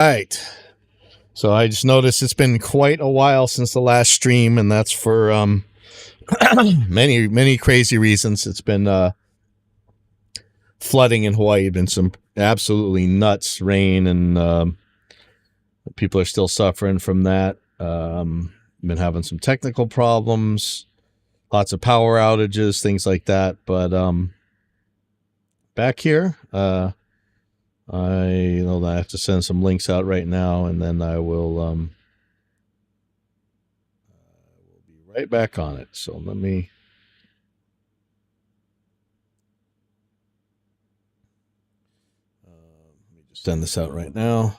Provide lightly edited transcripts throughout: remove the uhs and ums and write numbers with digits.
Right. So I just noticed it's been quite a while since the last stream, and that's for many crazy reasons. It's been flooding in Hawaii. Been some absolutely nuts rain, and people are still suffering from that. Been having some technical problems, lots of power outages, things like that. But back here, I know that I have to send some links out right now, and then I will be right back on it. So let me just send this out right now.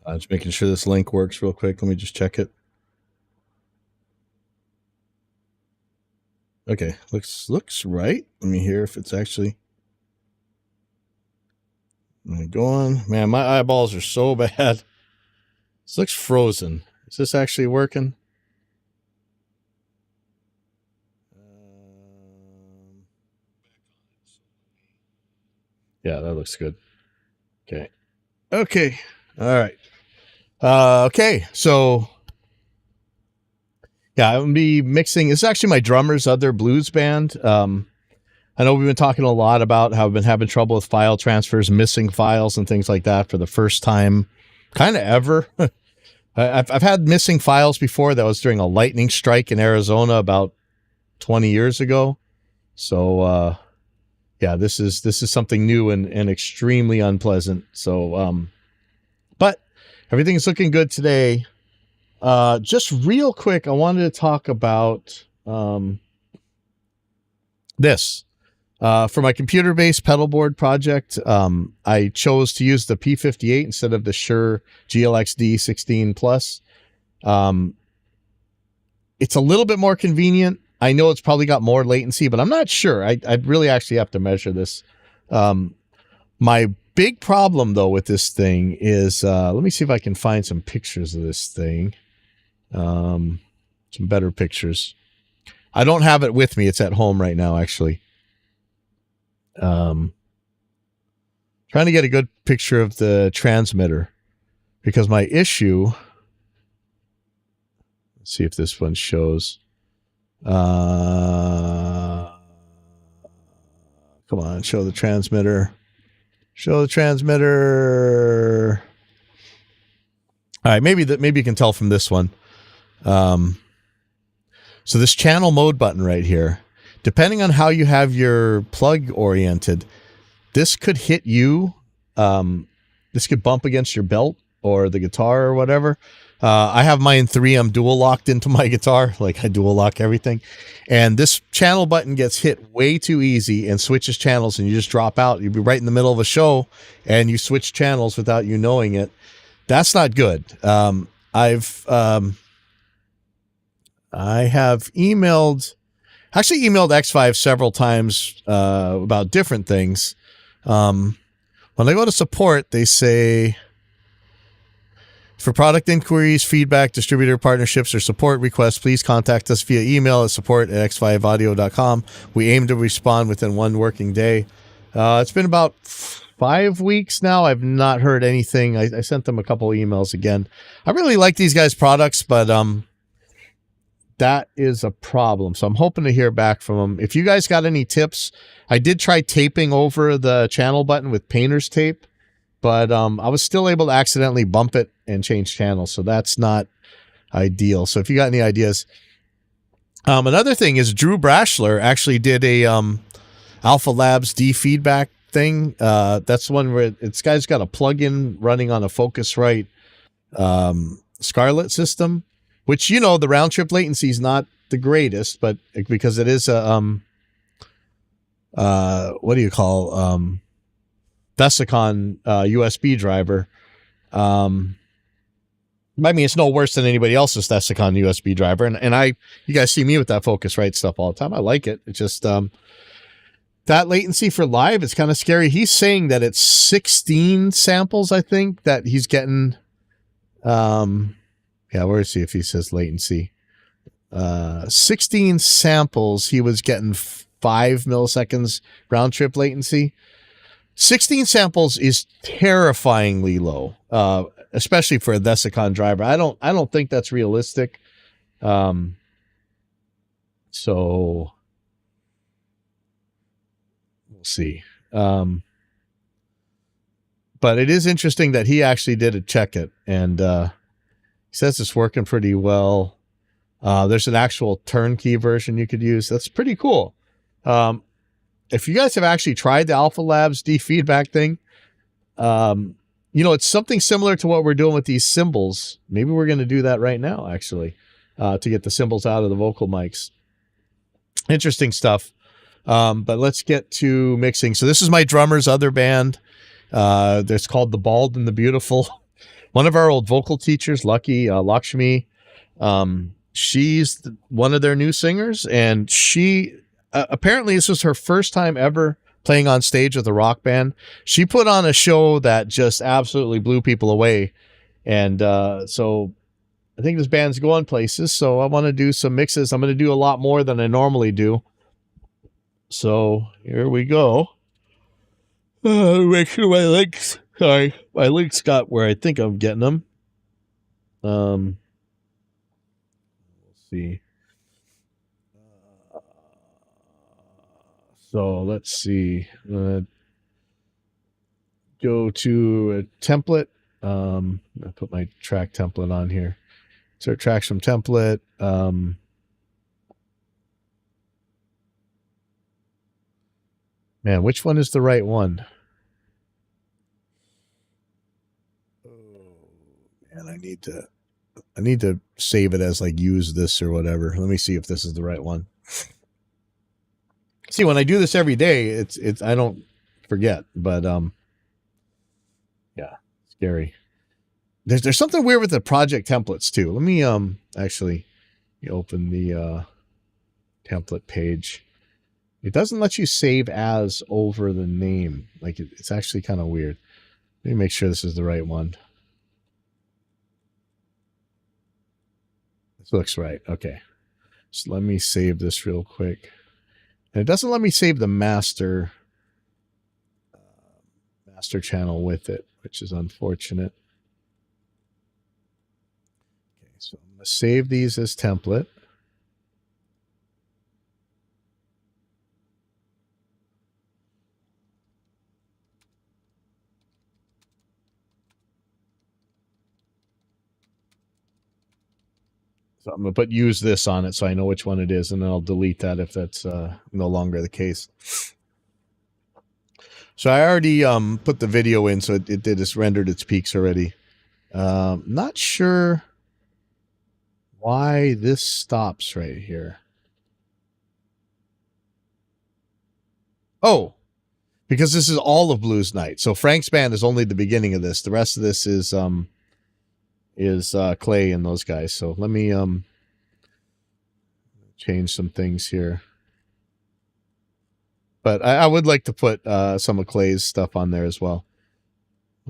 Just making sure this link works real quick. Let me just check it. Okay, looks right. Let me hear if it's actually going. Man, my eyeballs are so bad. This looks frozen. Is this actually working? Yeah, that looks good. Okay. All right. Okay, so yeah, I'm gonna be mixing. It's actually my drummer's other blues band. I know we've been talking a lot about how I've been having trouble with file transfers, missing files, and things like that for the first time, kind of ever. I've had missing files before. That was during a lightning strike in Arizona about 20 years ago. So yeah, this is something new and extremely unpleasant. So but everything's looking good today. Just real quick, I wanted to talk about this. For my computer-based pedal board project, I chose to use the P58 instead of the Shure GLX-D 16 Plus. It's a little bit more convenient. I know it's probably got more latency, but I'm not sure. I'd really actually have to measure this. My big problem, though, with this thing is, let me see if I can find some pictures of this thing. Some better pictures. I don't have it with me. It's at home right now, actually. Trying to get a good picture of the transmitter, because my issue, let's see if this one shows. Come on, show the transmitter. All right, maybe you can tell from this one. So this channel mode button right here, depending on how you have your plug oriented, this could hit you. This could bump against your belt or the guitar or whatever. I have mine 3. I'm dual locked into my guitar. Like, I dual lock everything. And this channel button gets hit way too easy and switches channels, and you just drop out. You'd be right in the middle of a show and you switch channels without you knowing it. That's not good. I have emailed X5 several times about different things. When I go to support, they say, for product inquiries, feedback, distributor partnerships, or support requests, please contact us via email at support@x5audio.com. We aim to respond within 1 working day. It's been about 5 weeks now. I've not heard anything. I sent them a couple emails again. I really like these guys' products, but that is a problem. So I'm hoping to hear back from them. If you guys got any tips, I did try taping over the channel button with painter's tape, but I was still able to accidentally bump it and change channels. So that's not ideal. So if you got any ideas. Another thing is Drew Brashler actually did a Alpha Labs D-feedback thing. That's one where this guy's got a plugin running on a Focusrite Scarlett system, which, you know, the round trip latency is not the greatest, but because it is a what do you call Vesicon USB driver. I mean, it's no worse than anybody else's Vesicon USB driver, and you guys see me with that Focusrite stuff all the time. I like it. It's just that latency for live, it's kind of scary. He's saying that it's 16 samples, I think, that he's getting. Yeah, where is he if he says latency? 16 samples, he was getting 5 milliseconds round trip latency. 16 samples is terrifyingly low, especially for a Vesicon driver. I don't think that's realistic. So we'll see. But it is interesting that he actually did check it, and he says it's working pretty well. There's an actual turnkey version you could use. That's pretty cool. If you guys have actually tried the Alpha Labs defeedback thing, you know, it's something similar to what we're doing with these cymbals. Maybe we're going to do that right now, actually, to get the cymbals out of the vocal mics. Interesting stuff. But let's get to mixing. So this is my drummer's other band. It's called The Bald and the Beautiful. One of our old vocal teachers, Lucky Lakshmi, she's one of their new singers, and she apparently this was her first time ever playing on stage with a rock band. She put on a show that just absolutely blew people away, and so I think this band's going places. So I want to do some mixes. I'm going to do a lot more than I normally do. So here we go. Make sure my links. Sorry, my links got where I think I'm getting them. Let's see. So let's see. Go to a template. I put my track template on here. Insert tracks from template. Man, which one is the right one? And I need to save it as like use this or whatever. Let me see if this is the right one. See, when I do this every day, it's I don't forget, but yeah, scary. There's something weird with the project templates too. Let me actually open the template page. It doesn't let you save as over the name. Like it's actually kind of weird. Let me make sure this is the right one. This looks right. Okay. So let me save this real quick. And it doesn't let me save the master channel with it, which is unfortunate. Okay, so I'm going to save these as template. So I'm going to put use this on it so I know which one it is, and then I'll delete that if that's no longer the case. So I already put the video in, so it did this rendered its peaks already. Not sure why this stops right here. Oh, because this is all of Blues Night. So Frank's band is only the beginning of this. The rest of this is Clay and those guys. So let me change some things here. But I would like to put some of Clay's stuff on there as well.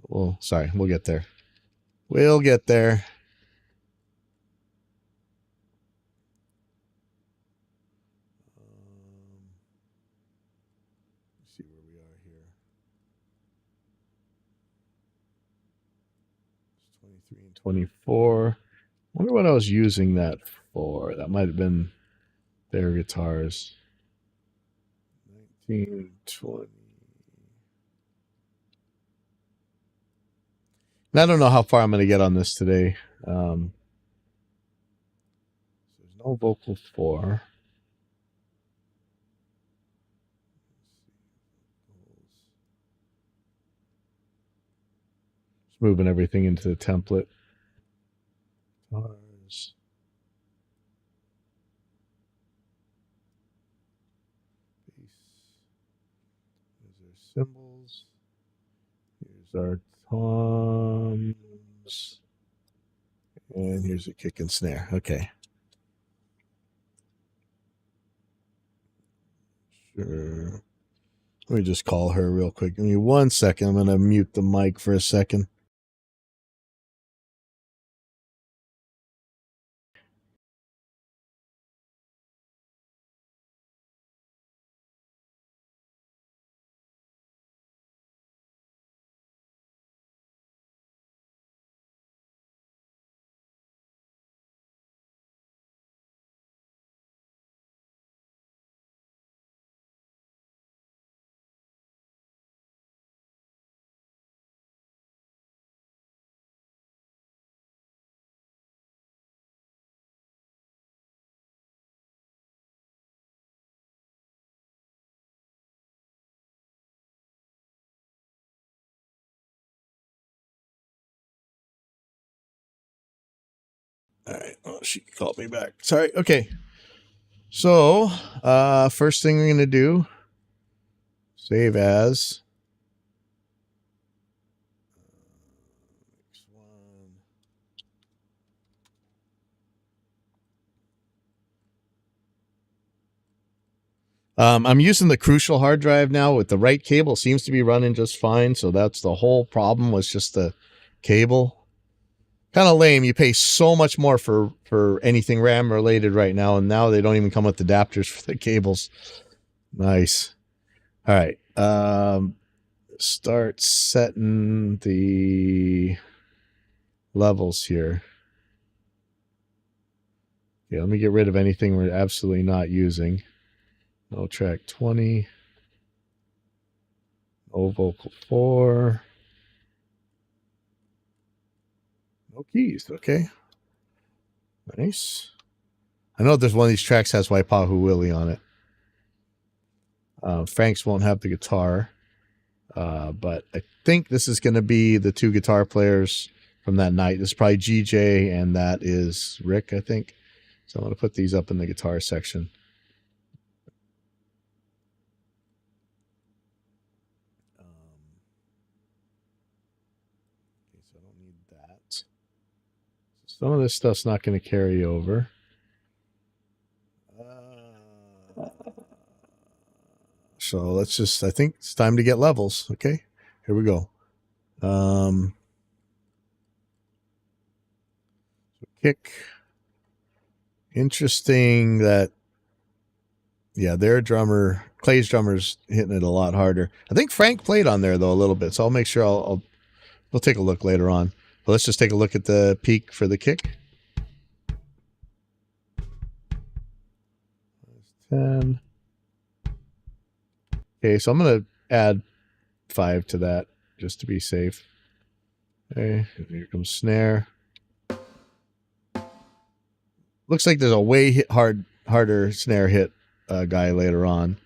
Well, sorry, we'll get there. We'll get there. Let's see where we are here. It's 23 and 24. I wonder what I was using that for. That might have been their guitars. 19, 20. And I don't know how far I'm going to get on this today. There's no vocal 4. Just moving everything into the template. Guitars. Here's our cymbals. Here's our toms. And here's a kick and snare. Okay. Sure. Let me just call her real quick. Give me 1 second. I'm going to mute the mic for a second. All right. Oh, she called me back. Sorry. Okay. So, first thing we're going to do, save as. I'm using the Crucial hard drive now with the right cable. Seems to be running just fine. So that's the whole problem, was just the cable. Kind of lame. You pay so much more for anything RAM related right now, and now they don't even come with adapters for the cables. Nice. All right. Start setting the levels here. Okay, let me get rid of anything we're absolutely not using. No track 20. No vocal 4. No keys. Okay. Nice. I know there's one of these tracks has Waipahu Willie on it. Frank's won't have the guitar. But I think this is going to be the 2 guitar players from that night. This is probably GJ, and that is Rick, I think. So I'm going to put these up in the guitar section. Okay, so I don't need that. Some of this stuff's not going to carry over. So let's just, I think it's time to get levels. Okay, here we go. Kick. Interesting that, yeah, their drummer, Clay's drummer's hitting it a lot harder. I think Frank played on there though a little bit, so I'll make sure we'll take a look later on. But let's just take a look at the peak for the kick. 10. Okay, so I'm gonna add 5 to that just to be safe. Okay, here comes snare. Looks like there's a way harder snare hit guy later on.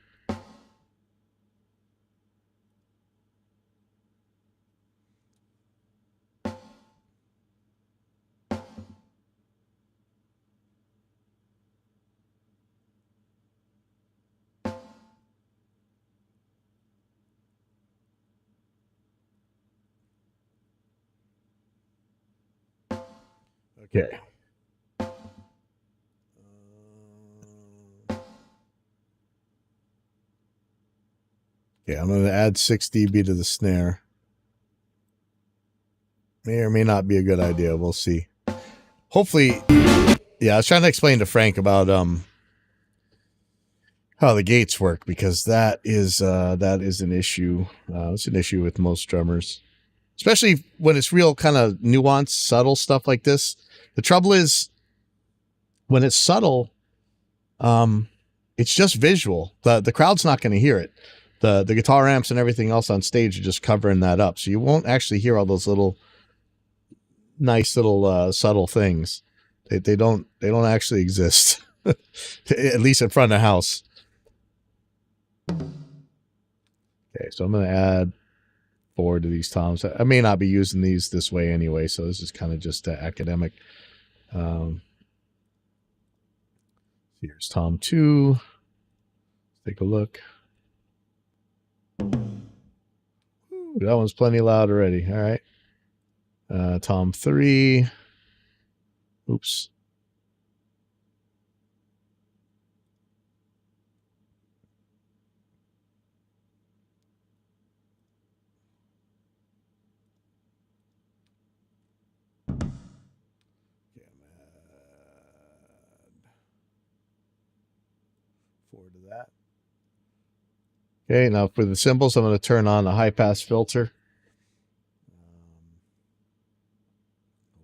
Okay. Okay, I'm going to add 6 dB to the snare. May or may not be a good idea. We'll see. Hopefully, yeah, I was trying to explain to Frank about how the gates work, because that is an issue. It's an issue with most drummers, especially when it's real kind of nuanced, subtle stuff like this. The trouble is when it's subtle, it's just visual. The crowd's not going to hear it. The guitar amps and everything else on stage are just covering that up, so you won't actually hear all those little nice little subtle things. They don't actually exist, at least in front of the house. Okay, so I'm going to add 4 to these toms. I may not be using these this way anyway, so this is kind of just academic. Here's Tom 2. Let's take a look. Ooh, that one's plenty loud already. All right. Tom 3. Oops. Forward to that. Okay, now for the cymbals, I'm going to turn on the high pass filter.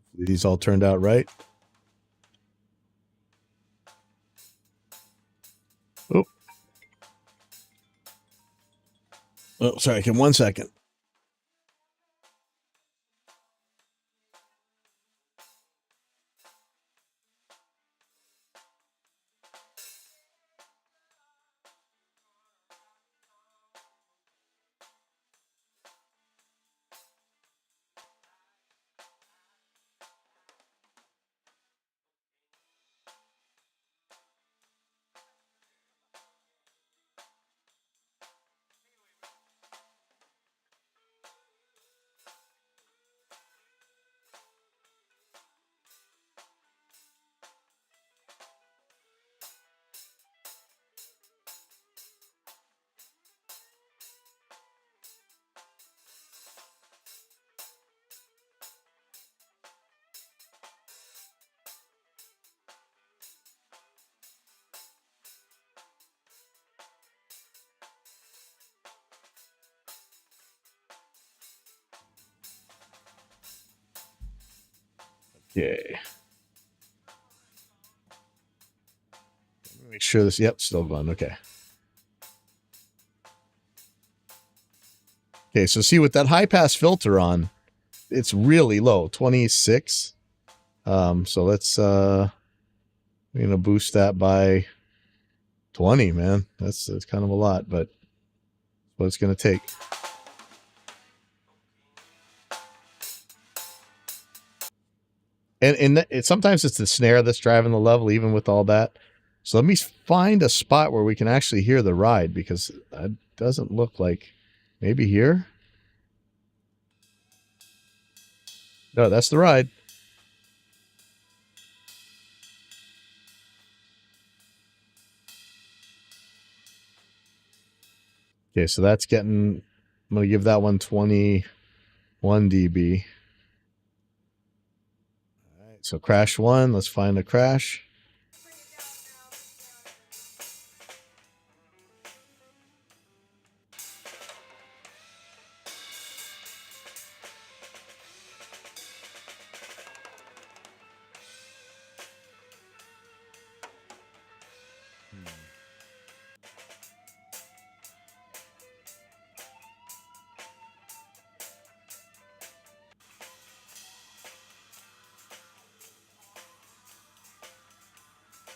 Hopefully these all turned out right. Oh, sorry. Give 1 second. Okay. Make sure this, yep, still going. Okay. Okay, so see with that high pass filter on, it's really low, 26. So let's we're gonna boost that by 20, man. That's kind of a lot, but what it's gonna take. And sometimes it's the snare that's driving the level, even with all that. So let me find a spot where we can actually hear the ride, because it doesn't look like, maybe here. No, that's the ride. Okay, so that's getting, I'm going to give that one 21 dB. All right, so crash 1, let's find a crash.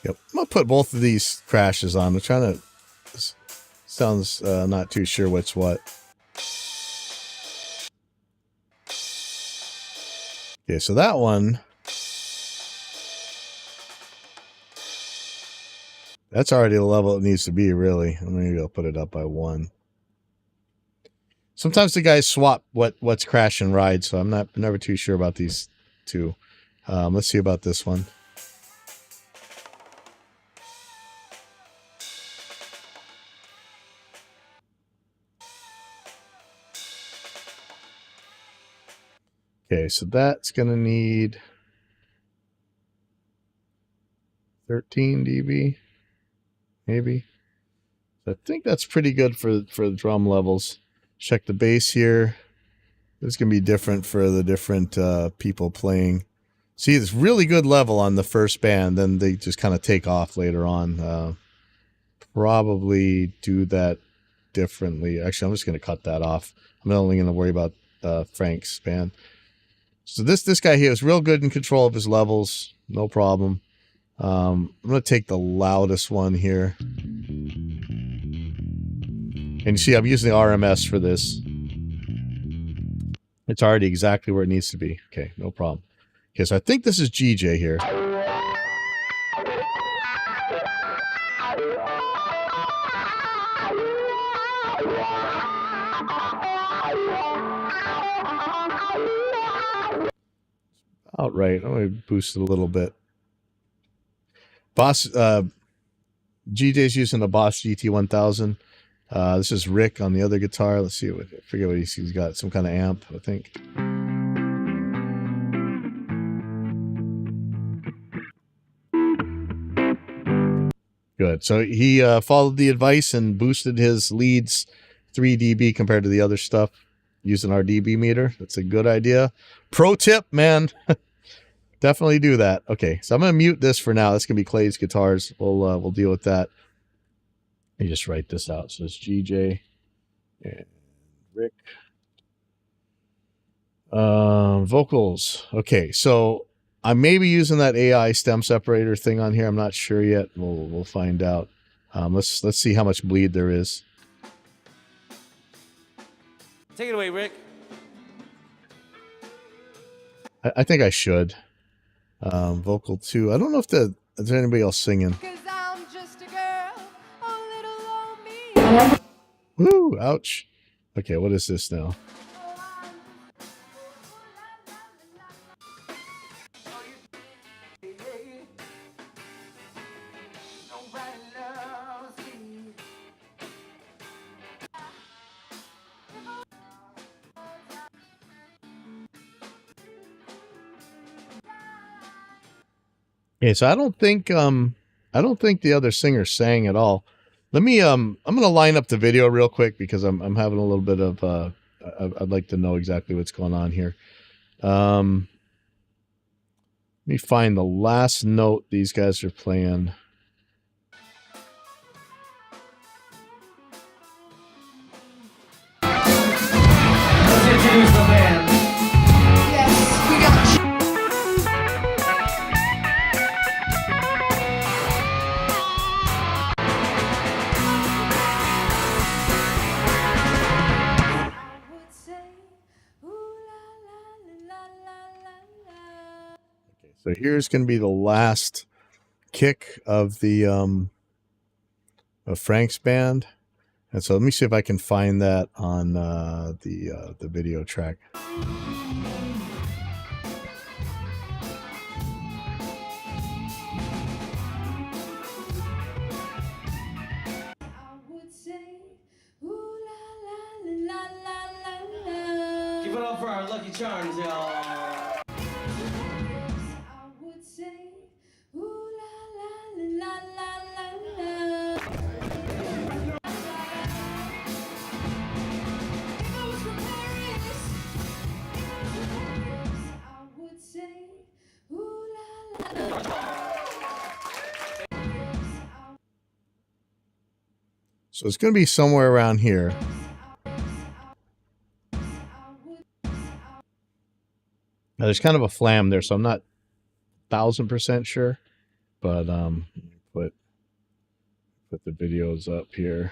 Yep, I'm going to put both of these crashes on. I'm trying to, sounds not too sure what's what. Okay, so that one, that's already the level it needs to be, really. Maybe I'll put it up by 1. Sometimes the guys swap what's crash and ride, so I'm never too sure about these two. Let's see about this one. Okay, so that's going to need 13 dB, maybe. I think that's pretty good for the drum levels. Check the bass here. This is going to be different for the different people playing. See, it's really good level on the first band, then they just kind of take off later on. Probably do that differently. Actually, I'm just going to cut that off. I'm only going to worry about Frank's band. So this guy here is real good in control of his levels. No problem. I'm going to take the loudest one here. And you see, I'm using the RMS for this. It's already exactly where it needs to be. Okay, no problem. Okay, so I think this is GJ here. Outright. I'm going to boost it a little bit. Boss, GJ's using the Boss GT1000. This is Rick on the other guitar. Let's see. I forget what he's got. Some kind of amp, I think. Good. So he followed the advice and boosted his leads 3 dB compared to the other stuff using our dB meter. That's a good idea. Pro tip, man. Definitely do that. Okay, so I'm going to mute this for now. That's going to be Clay's guitars. We'll deal with that. Let me just write this out. So it's GJ and Rick. Vocals. Okay, so I may be using that AI stem separator thing on here. I'm not sure yet. We'll find out. Let's see how much bleed there is. Take it away, Rick. I think I should. Vocal 2. I don't know if there's anybody else singing. I'm just a girl, a little old me. Woo, ouch. Okay, what is this now? Okay, so I don't think the other singer sang at all. Let me I'm gonna line up the video real quick because I'm having a little bit of I'd like to know exactly what's going on here. Let me find the last note these guys are playing. Let's introduce the band. Yes, we got you. I would say, ooh la la la la la la. Okay, so here's gonna be the last kick of the of Frank's band. And so let me see if I can find that on the video track. I would say, ooh la la la la la la. Give it up for our Lucky Charms, y'all. I would say, ooh la la la la la la. If I was from Paris, I would say, ooh la la la. So it's going to be somewhere around here. Now there's kind of a flam there, so I'm not 1000% sure, but put the videos up here.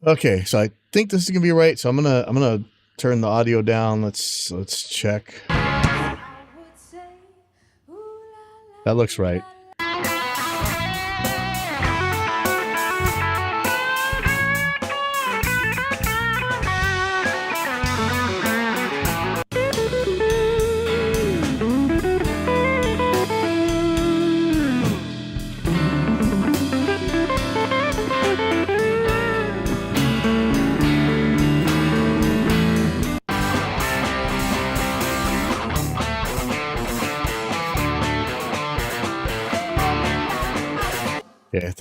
Okay, so I think this is gonna be right. So I'm gonna turn the audio down. Let's check. I would say, ooh la la. That looks right.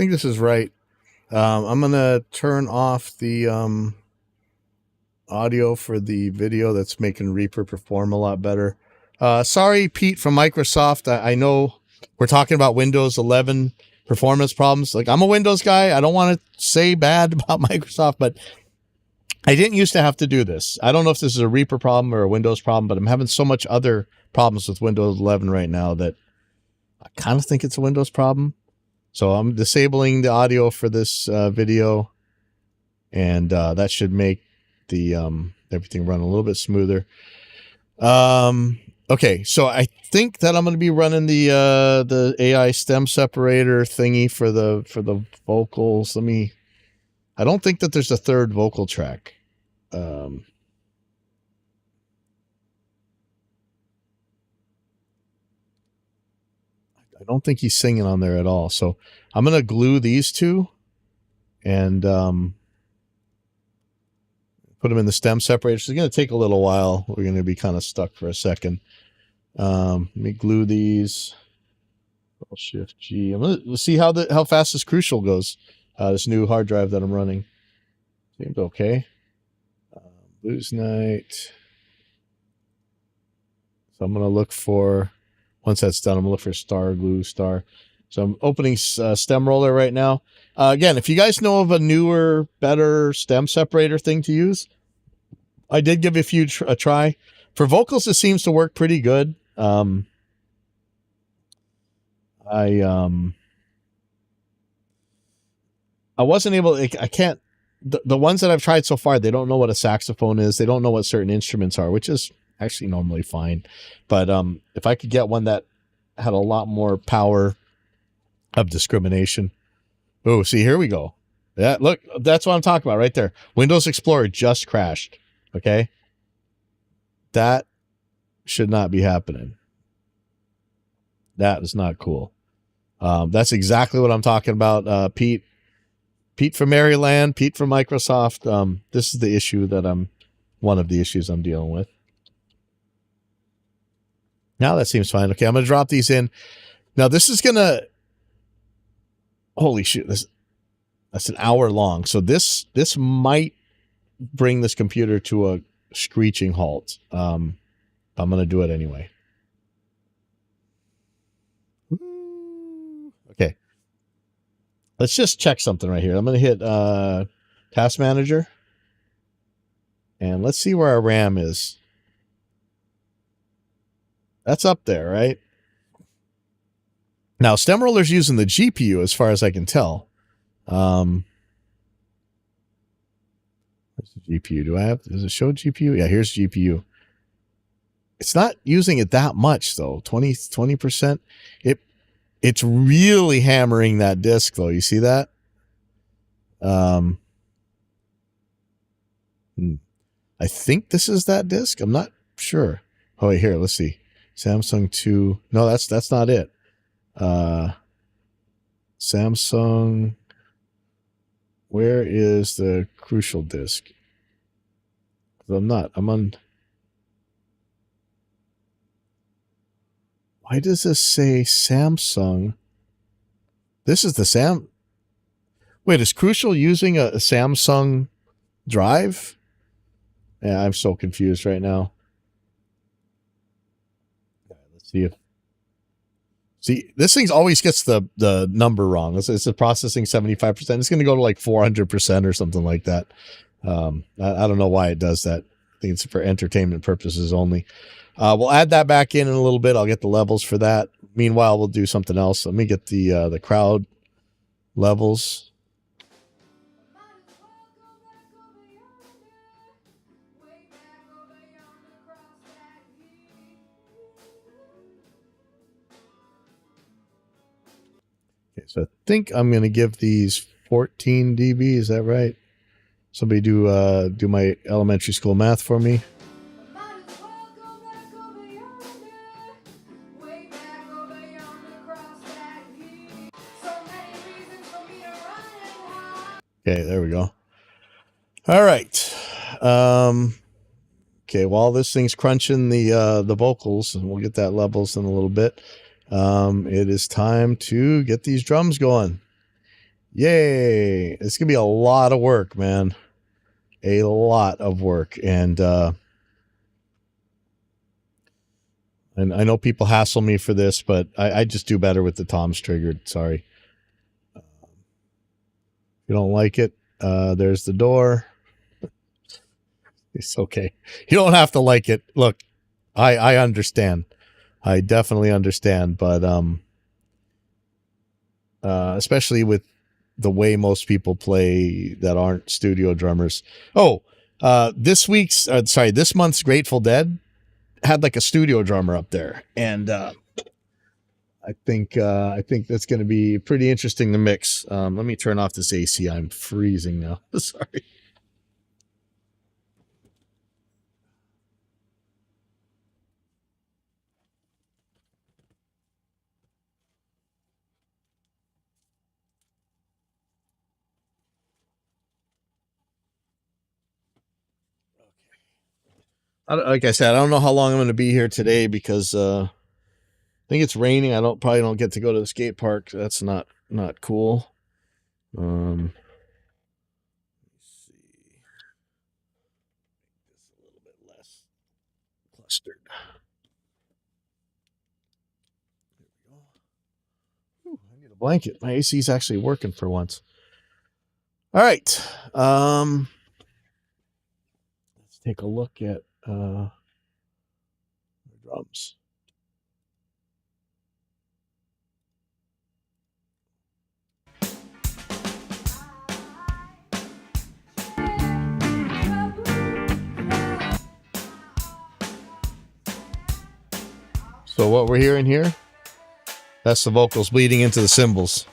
think this is right. I'm gonna turn off the audio for the video. That's making Reaper perform a lot better. Sorry, Pete from Microsoft. I know we're talking about Windows 11 performance problems. Like, I'm a Windows guy. I don't want to say bad about Microsoft, but I didn't used to have to do this. I don't know if this is a Reaper problem or a Windows problem, but I'm having so much other problems with Windows 11 right now that I kind of think it's a Windows problem. So I'm disabling the audio for this video, and that should make the everything run a little bit smoother. Okay, so I think that I'm going to be running the AI stem separator thingy for the vocals. I don't think that there's a third vocal track. I don't think he's singing on there at all. So I'm going to glue these two and put them in the stem separator. It's going to take a little while. We're going to be kind of stuck for a second. Let me glue these. Shift G. Let's see how fast this Crucial goes. This new hard drive that I'm running. Seems okay. Blues Night. So I'm going to look for, once that's done, I'm going to look for Star Glue Star. So I'm opening Stem Roller right now. Again, if you guys know of a newer, better stem separator thing to use, I did give a few a try. For vocals, it seems to work pretty good. I wasn't able, I can't, the ones that I've tried so far, they don't know what a saxophone is. They don't know what certain instruments are, which is actually normally fine. But if I could get one that had a lot more power of discrimination. Oh, see, here we go. Yeah, look, that's what I'm talking about right there. Windows Explorer just crashed. Okay. That should not be happening. That is not cool. That's exactly what I'm talking about. Pete from Maryland, Pete from Microsoft. This is the issue that one of the issues I'm dealing with. Now that seems fine. Okay, I'm going to drop these in. Now this is going to, holy shit, that's an hour long. So this might bring this computer to a screeching halt. I'm going to do it anyway. Okay. Let's just check something right here. I'm going to hit Task Manager. And let's see where our RAM is. That's up there, right? Now, Stem Roller's using the GPU as far as I can tell. Where's the GPU? Does it show GPU? Yeah, here's GPU. It's not using it that much though. 20%. It's really hammering that disk though. You see that? I think this is that disk. I'm not sure. Oh, wait, here, let's see. Samsung 2. No, that's not it. Samsung. Where is the Crucial disk? I'm on. Why does this say Samsung? This is the Wait, is Crucial using a Samsung drive? Yeah, I'm so confused right now. Let's see if. See, this thing always gets the number wrong. It's a processing 75%. It's going to go to like 400% or something like that. I don't know why it does that. I think it's for entertainment purposes only. We'll add that back in a little bit. I'll get the levels for that. Meanwhile, we'll do something else. Let me get the crowd levels. Okay, so I think I'm going to give these 14 dB. Is that right? Somebody do my elementary school math for me. Okay, there we go. All right. Okay, while this thing's crunching the vocals, and we'll get that levels in a little bit, it is time to get these drums going. Yay! It's gonna be a lot of work, man. A lot of work, and I know people hassle me for this, but I just do better with the toms triggered. Sorry. If you don't like it, there's the door. It's okay. You don't have to like it. Look, I understand. I definitely understand, but especially with the way most people play that aren't studio drummers. Oh, this month's Grateful Dead had like a studio drummer up there, and I think that's going to be pretty interesting to mix. Let me turn off this AC. I'm freezing now. Sorry. Like I said, I don't know how long I'm going to be here today because I think it's raining. I probably don't get to go to the skate park. That's not cool. Let's see. This a little bit less clustered. There we go. Whew, I need a blanket. My AC is actually working for once. All right. Let's take a look at the drums. So what we're hearing here, that's the vocals bleeding into the cymbals.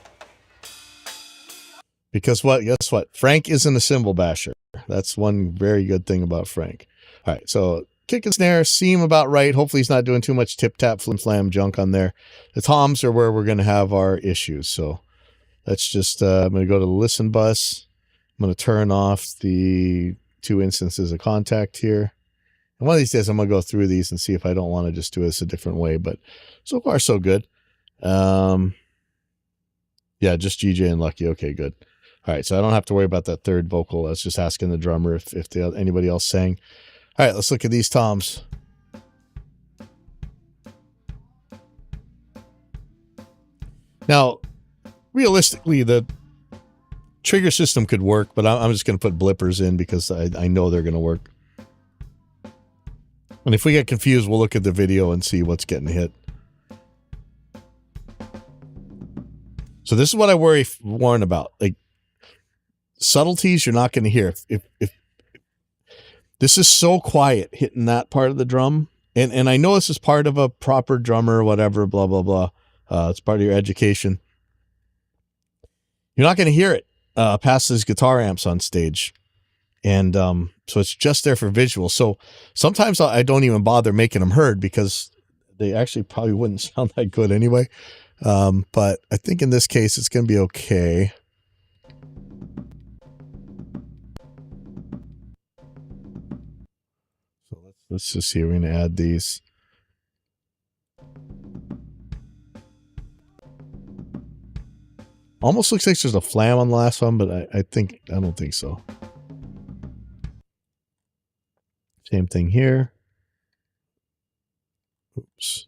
Because guess what? Frank isn't a cymbal basher. That's one very good thing about Frank. All right, so kick and snare seem about right. Hopefully he's not doing too much tip-tap, flim-flam junk on there. The toms are where we're going to have our issues. So let's just, I'm going to go to the listen bus. I'm going to turn off the 2 instances of contact here. And one of these days I'm going to go through these and see if I don't want to just do this a different way. But so far, so good. Yeah, just GJ and Lucky. Okay, good. All right, so I don't have to worry about that third vocal. I was just asking the drummer if anybody else sang. All right, let's look at these toms. Now, realistically, the trigger system could work, but I'm just going to put blippers in because I know they're going to work. And if we get confused, we'll look at the video and see what's getting hit. So this is what I warn about. Like, subtleties you're not going to hear. If this is so quiet hitting that part of the drum, and I know this is part of a proper drummer or whatever, blah, blah, blah. It's part of your education. You're not going to hear it past these guitar amps on stage. And so it's just there for visual. So sometimes I don't even bother making them heard because they actually probably wouldn't sound that good anyway. But I think in this case, it's going to be okay. So let's just see. We're going to add these. Almost looks like there's a flam on the last one, but I don't think so. Same thing here. Oops.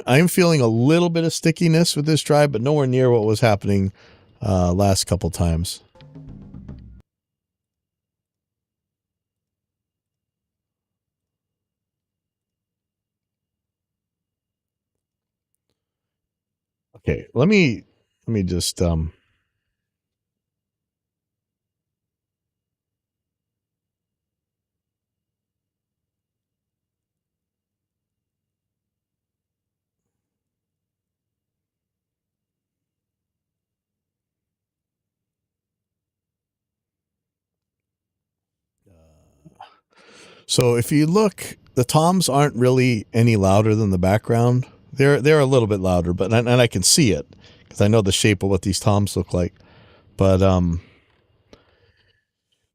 I'm feeling a little bit of stickiness with this drive, but nowhere near what was happening last couple times. Okay, let me just so if you look, the toms aren't really any louder than the background. They're a little bit louder, but and I can see it because I know the shape of what these toms look like. But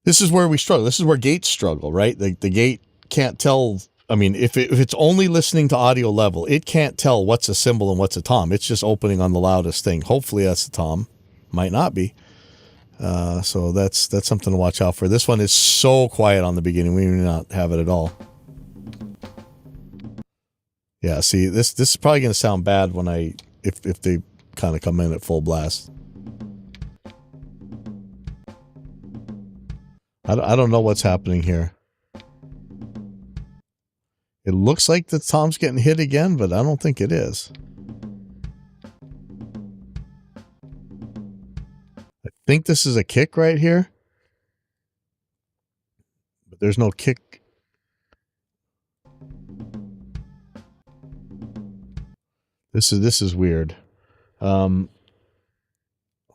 this is where we struggle. This is where gates struggle, right? The gate can't tell I mean, if it's only listening to audio level, it can't tell what's a cymbal and what's a tom. It's just opening on the loudest thing. Hopefully that's a tom. Might not be. So that's something to watch out for. This one is so quiet on the beginning. We do not have it at all. Yeah, see, this is probably going to sound bad when if they kind of come in at full blast. I don't know what's happening here. It looks like the tom's getting hit again, but I don't think it is. I think this is a kick right here. But there's no kick. This is weird. Hold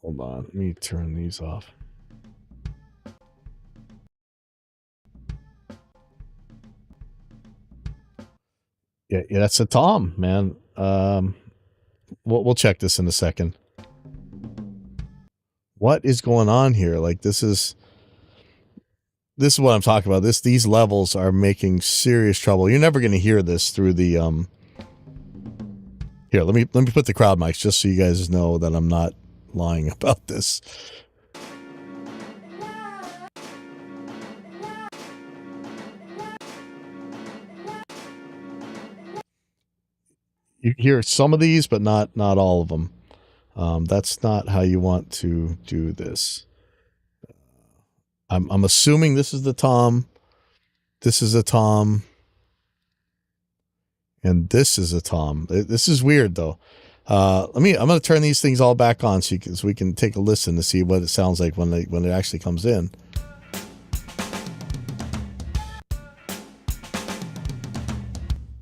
on. Let me turn these off. Yeah, that's a tom, man. We'll check this in a second. What is going on here? Like, this is what I'm talking about. These levels are making serious trouble. You're never going to hear this through the Here, let me put the crowd mics just so you guys know that I'm not lying about this. You hear some of these, but not all of them. That's not how you want to do this. I'm assuming this is the tom. This is a tom. And this is a tom. This is weird though. I'm going to turn these things all back on so we can take a listen to see what it sounds like when it actually comes in.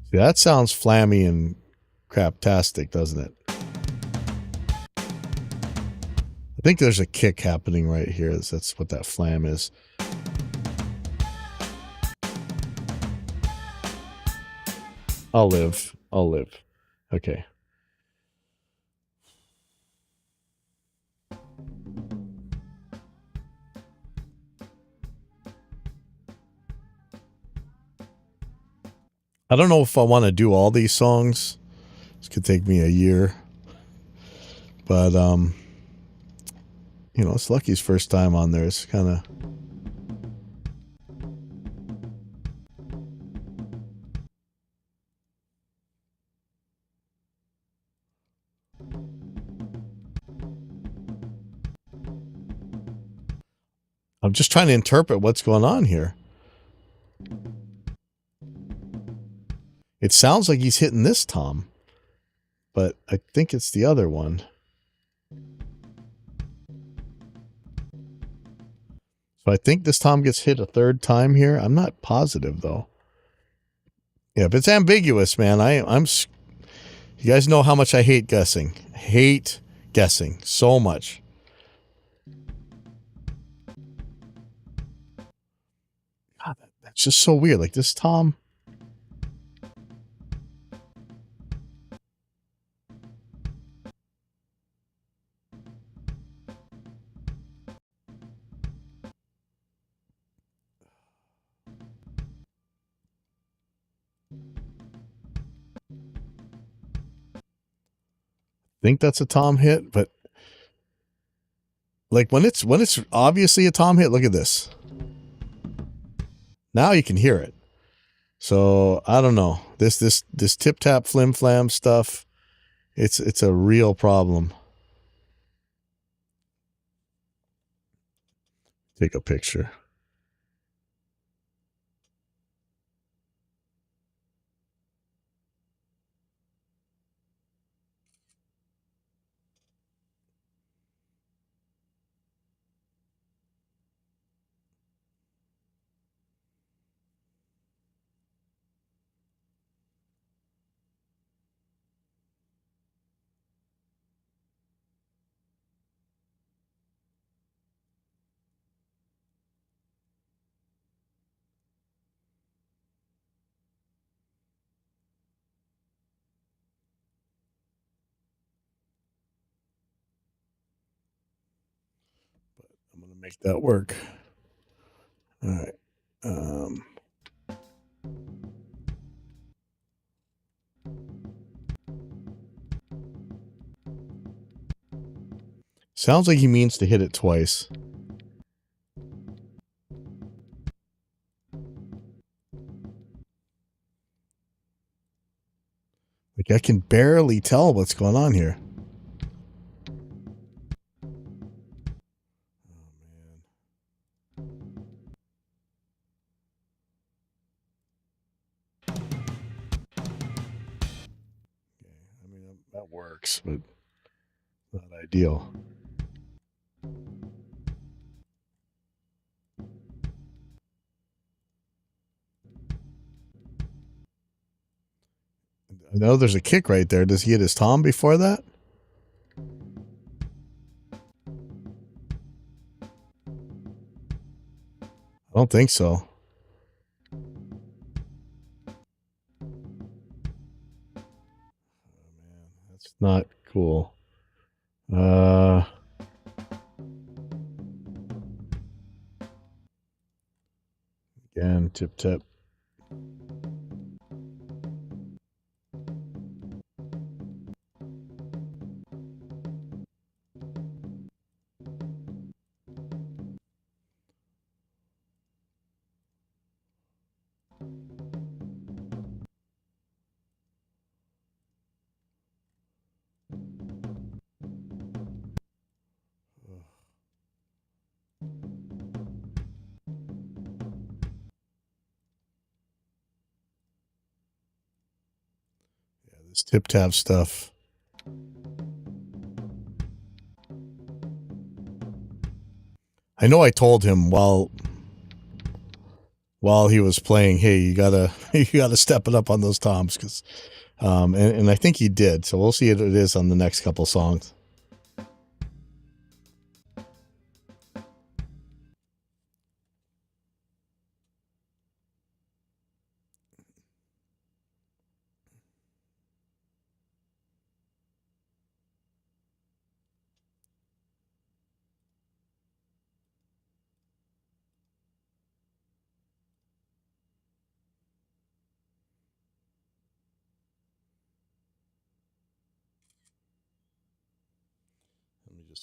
See, that sounds flammy and craptastic, doesn't it? I think there's a kick happening right here. That's what that flam is. I'll live. Okay. I don't know if I want to do all these songs. This could take me a year. But, you know, it's Lucky's first time on there. It's kind of... I'm just trying to interpret what's going on here. It sounds like he's hitting this tom, but I think it's the other one. So I think this tom gets hit a third time here. I'm not positive though. Yeah, if it's ambiguous, man, I'm. You guys know how much I hate guessing. Hate guessing so much. God, that's just so weird. Like this tom. Think that's a tom hit, but like when it's obviously a tom hit, look at this. Now you can hear it. So I don't know. This tip tap flim flam stuff, it's a real problem. Take a picture. I'm going to make that work. All right. Sounds like he means to hit it twice. Like, I can barely tell what's going on here. I mean, that works, but not ideal. I know there's a kick right there. Does he hit his tom before that? I don't think so. That's not cool. Again, tip tip. This tip tap stuff. I know I told him while he was playing, hey, you gotta step it up on those toms, because and I think he did. So we'll see what it is on the next couple songs.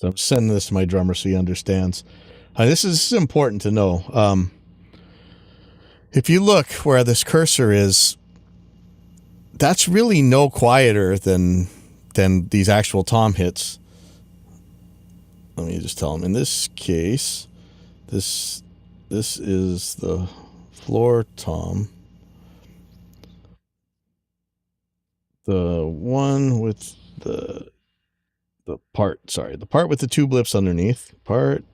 I'm sending this to my drummer so he understands. This is important to know. If you look where this cursor is, that's really no quieter than these actual tom hits. Let me just tell him. In this case, this is the floor tom. The one with the part with the two blips underneath. Part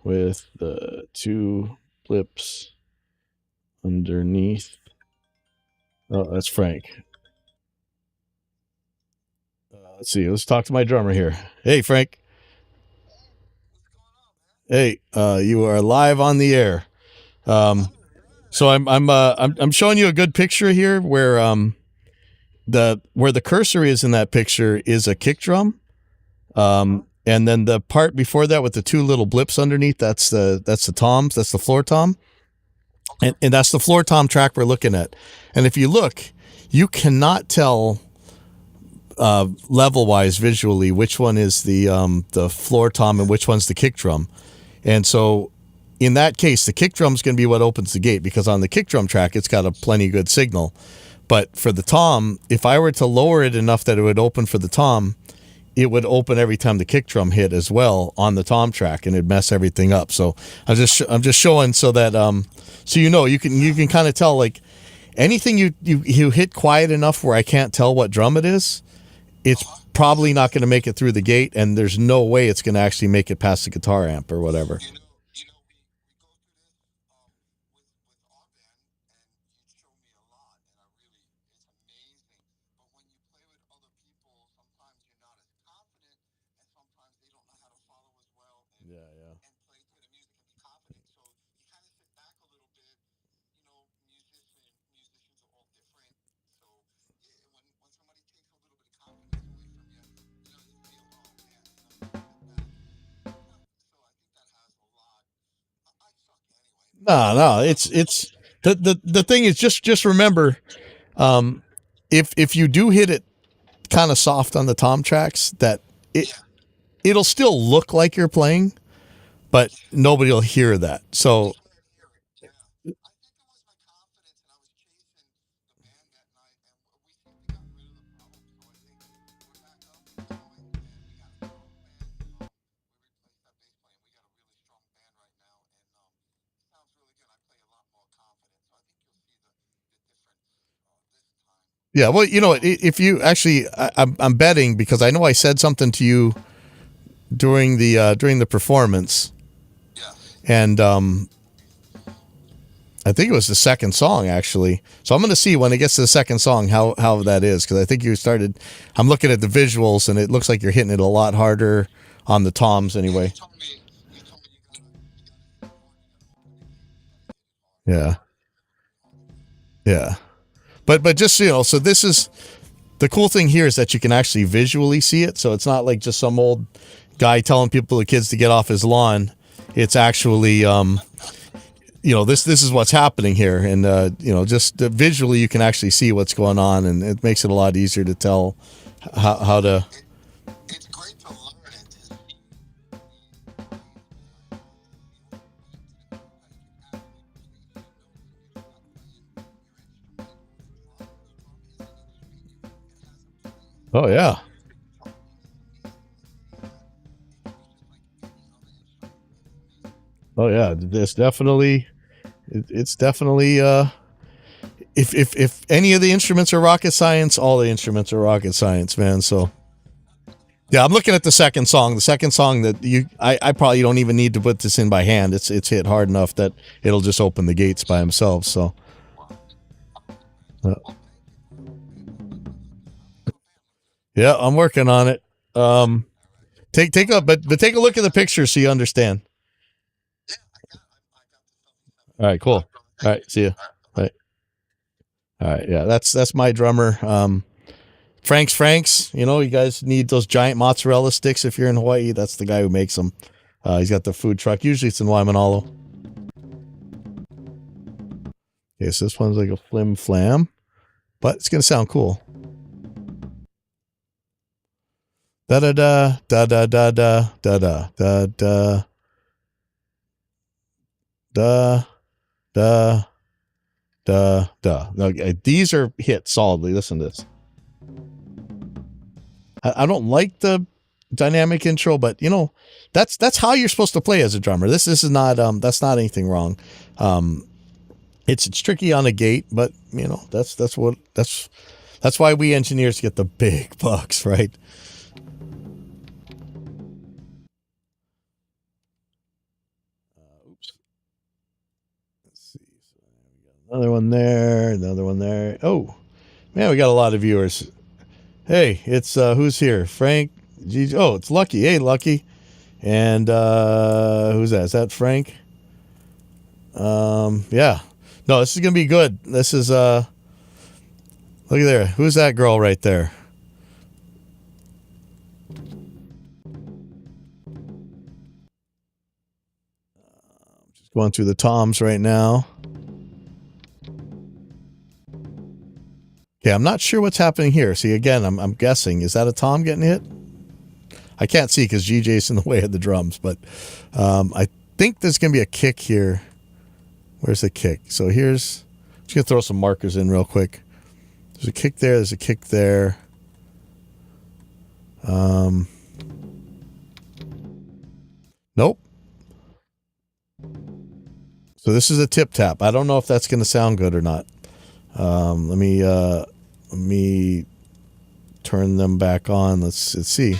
with the two blips underneath. Oh, that's Frank. Let's see. Let's talk to my drummer here. Hey, Frank. Hey, you are live on the air. So I'm showing you a good picture here where the cursor is in that picture is a kick drum. And then the part before that with the two little blips underneath, that's the toms, that's the floor tom. And that's the floor tom track we're looking at. And if you look, you cannot tell level wise visually which one is the floor tom and which one's the kick drum. And so in that case, the kick drum is going to be what opens the gate, because on the kick drum track, it's got a plenty good signal. But for the tom, if I were to lower it enough that it would open for the tom, it would open every time the kick drum hit as well on the tom track, and it'd mess everything up. So I'm just showing so that so you can kind of tell, like, anything you hit quiet enough where I can't tell what drum it is, it's probably not going to make it through the gate, and there's no way it's going to actually make it past the guitar amp or whatever. No, it's the thing is, just remember, if you do hit it kind of soft on the tom tracks, that it'll still look like you're playing, but nobody will hear that. So yeah, well, you know, if you actually, I'm betting because I know I said something to you during the performance, and I think it was the second song actually. So I'm going to see when it gets to the second song how that is, because I think you started. I'm looking at the visuals and it looks like you're hitting it a lot harder on the toms anyway. Yeah, yeah, but just so you know, so this is the cool thing here is that you can actually visually see it. So it's not like just some old guy telling the kids to get off his lawn. It's actually, you know, this is what's happening here, and you know, just visually you can actually see what's going on, and it makes it a lot easier to tell how to. It's great to learn it. Oh yeah. Oh yeah, it's definitely if any of the instruments are rocket science, all the instruments are rocket science, man. So yeah, I'm looking at the second song. The second song that I probably don't even need to put this in by hand. It's hit hard enough that it'll just open the gates by himself. So yeah, I'm working on it. Take take a look at the picture so you understand. All right, cool. All right, see you. All right. All right, yeah, that's my drummer. Frank's, you know, you guys need those giant mozzarella sticks if you're in Hawaii. That's the guy who makes them. He's got the food truck. Usually it's in Waimanalo. Okay, so this one's like a flim flam, but it's gonna sound cool. Da da da da da da da da da da da da da da. Okay, these are hit solidly. Listen to this. I don't like the dynamic intro, but you know, that's how you're supposed to play as a drummer. This is not that's not anything wrong. It's tricky on a gate, but you know, that's why we engineers get the big bucks, right? Oops. Let's see. So we got another one there, another one there. Oh, man, we got a lot of viewers. Hey, it's who's here? Frank. Gigi. Oh, it's Lucky. Hey, Lucky. And who's that? Is that Frank? Yeah. No, this is gonna be good. This is look at there. Who's that girl right there? Just going through the toms right now. Okay, I'm not sure what's happening here. See, again, I'm guessing. Is that a tom getting hit? I can't see because GJ's in the way of the drums, but I think there's going to be a kick here. Where's the kick? So here's, I'm just going to throw some markers in real quick. There's a kick there. There's a kick there. Nope. So this is a tip tap. I don't know if that's going to sound good or not. Let me turn them back on. Let's see.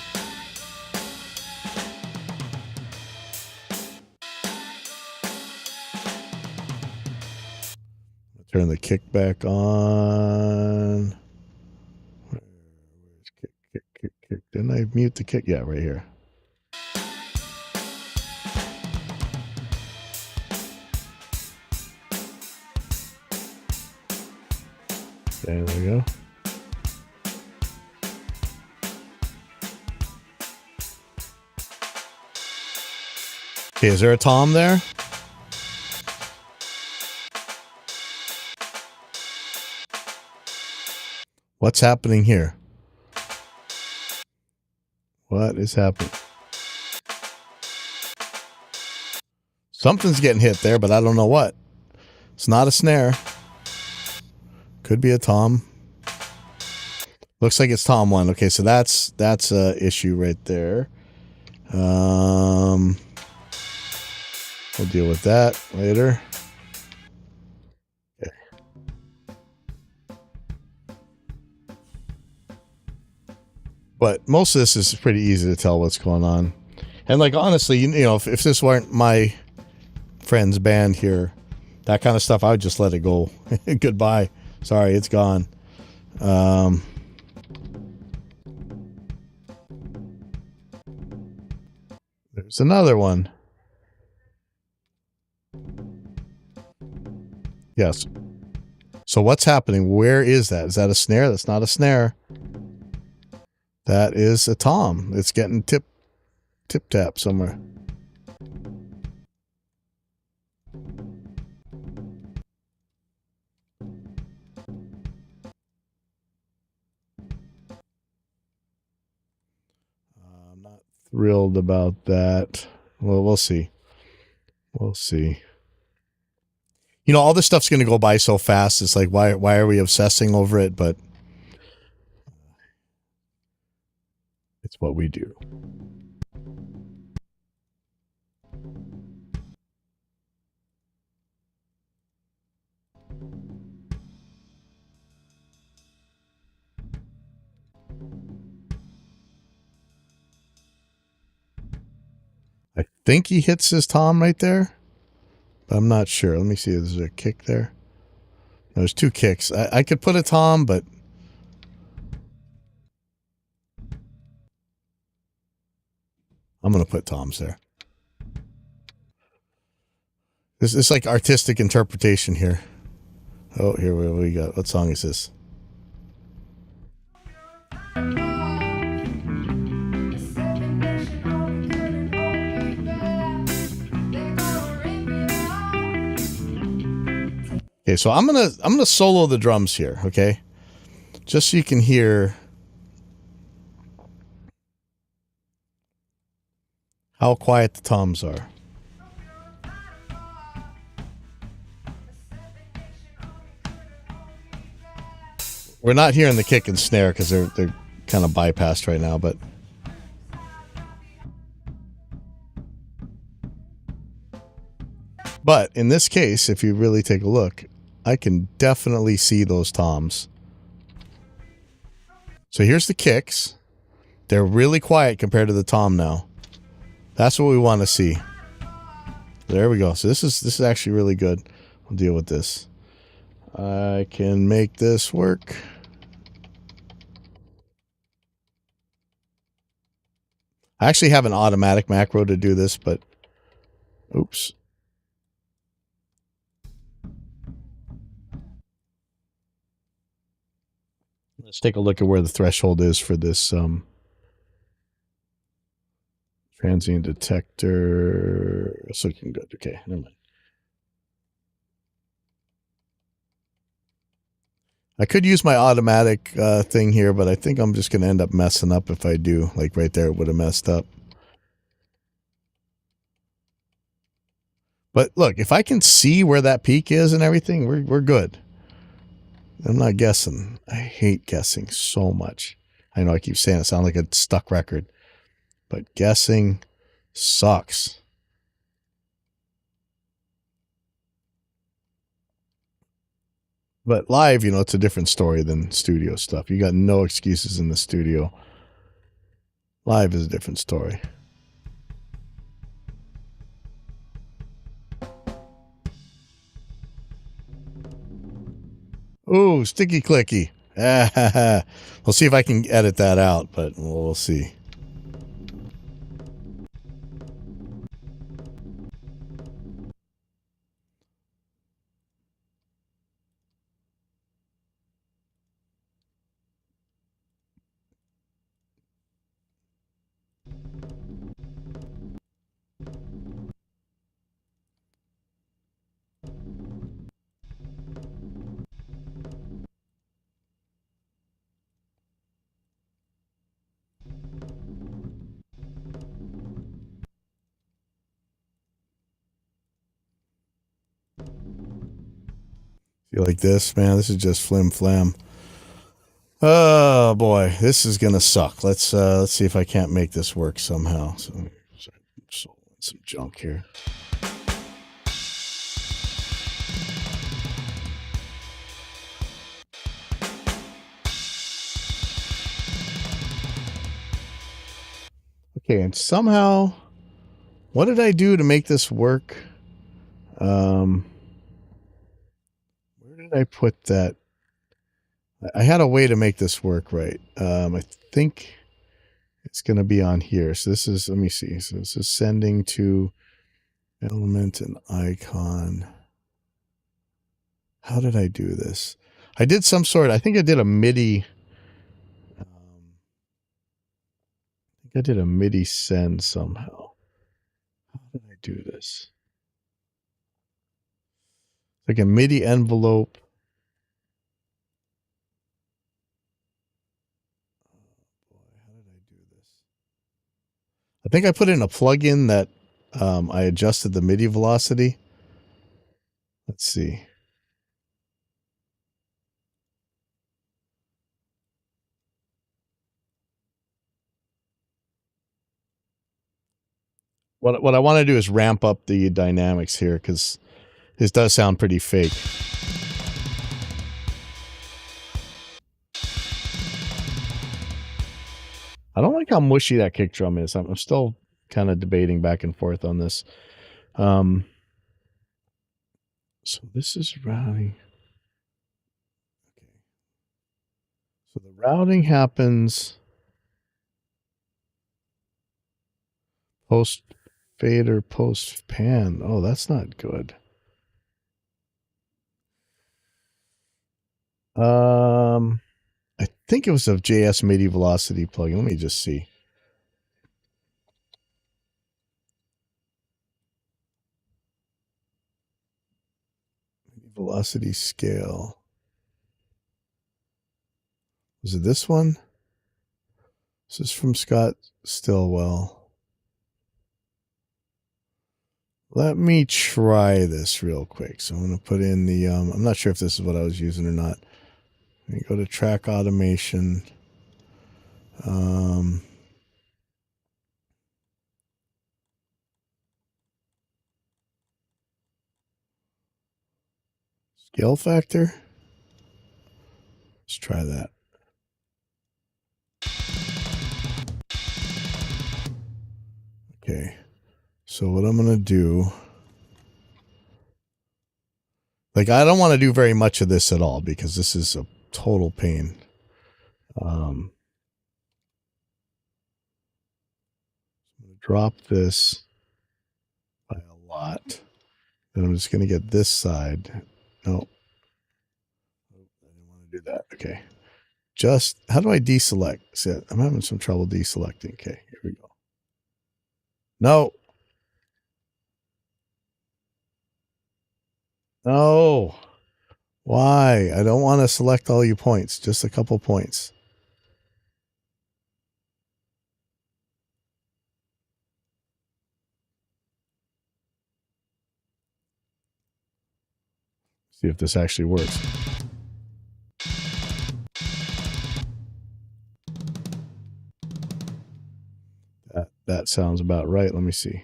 Turn the kick back on. Where's kick? Didn't I mute the kick? Yeah, right here. Okay, there we go. Okay, is there a tom there? What's happening here? What is happening? Something's getting hit there, but I don't know what. It's not a snare. Could be a tom. Looks like it's tom 1. Okay, so that's a issue right there. We'll deal with that later. Okay. But most of this is pretty easy to tell what's going on. And like, honestly, you know, if this weren't my friend's band here, that kind of stuff, I would just let it go. Goodbye. Sorry, it's gone. There's another one. Yes. So what's happening? Where is that? Is that a snare? That's not a snare. That is a tom. It's getting tip tap somewhere. I'm not thrilled about that. Well, we'll see. We'll see. You know, all this stuff's going to go by so fast. It's like, why are we obsessing over it? But it's what we do. I think he hits his tom right there, but I'm not sure. Let me see. There's a kick there. There's 2 kicks. I could put a tom, but I'm going to put toms there. This is like artistic interpretation here. Oh, here we go. What song is this? Okay, so I'm gonna solo the drums here, okay? Just so you can hear how quiet the toms are. We're not hearing the kick and snare because they're kind of bypassed right now, but in this case, if you really take a look, I can definitely see those toms. So here's the kicks. They're really quiet compared to the tom now. That's what we want to see. There we go. So this is actually really good. We'll deal with this. I can make this work. I actually have an automatic macro to do this, but oops. Let's take a look at where the threshold is for this transient detector. It's looking good. Okay, never mind. I could use my automatic thing here, but I think I'm just going to end up messing up if I do. Like right there, it would have messed up. But look, if I can see where that peak is and everything, we're good. I'm not guessing. I hate guessing so much. I know I keep saying it sounds like a stuck record, but guessing sucks. But live, you know, it's a different story than studio stuff. You got no excuses in the studio. Live is a different story. Ooh, sticky clicky. We'll see if I can edit that out, but we'll see. You like this, man? This is just flim flam. Oh boy, this is gonna suck. Let's see if I can't make this work somehow. So some junk here. Okay, and somehow, what did I do to make this work? Where did I put that? I had a way to make this work right. I think it's going to be on here. So this is, let me see. So this is sending to element and icon. How did I do this? I did some sort, I think I did a MIDI. I did a MIDI send somehow. How did I do this? Like a MIDI envelope. How did I do this? I think I put in a plugin that I adjusted the MIDI velocity. Let's see. What I want to do is ramp up the dynamics here because this does sound pretty fake. I don't like how mushy that kick drum is. I'm still kind of debating back and forth on this. So this is routing. Okay. So the routing happens post fader, post pan. Oh, that's not good. I think it was a JS MIDI velocity plugin. Let me just see. Velocity scale. Was it this one? This is from Scott Stillwell. Let me try this real quick. So I'm going to put in the, I'm not sure if this is what I was using or not. Let me go to track automation. Scale factor. Let's try that. Okay. So what I'm going to do, like, I don't want to do very much of this at all because this is a total pain. I'm going to drop this by a lot. Then I'm just going to get this side. No. I didn't want to do that. Okay. Just, how do I deselect? See, I'm having some trouble deselecting. Okay, here we go. No. No. Why? I don't want to select all your points, just a couple points. See if this actually works. That sounds about right. Let me see.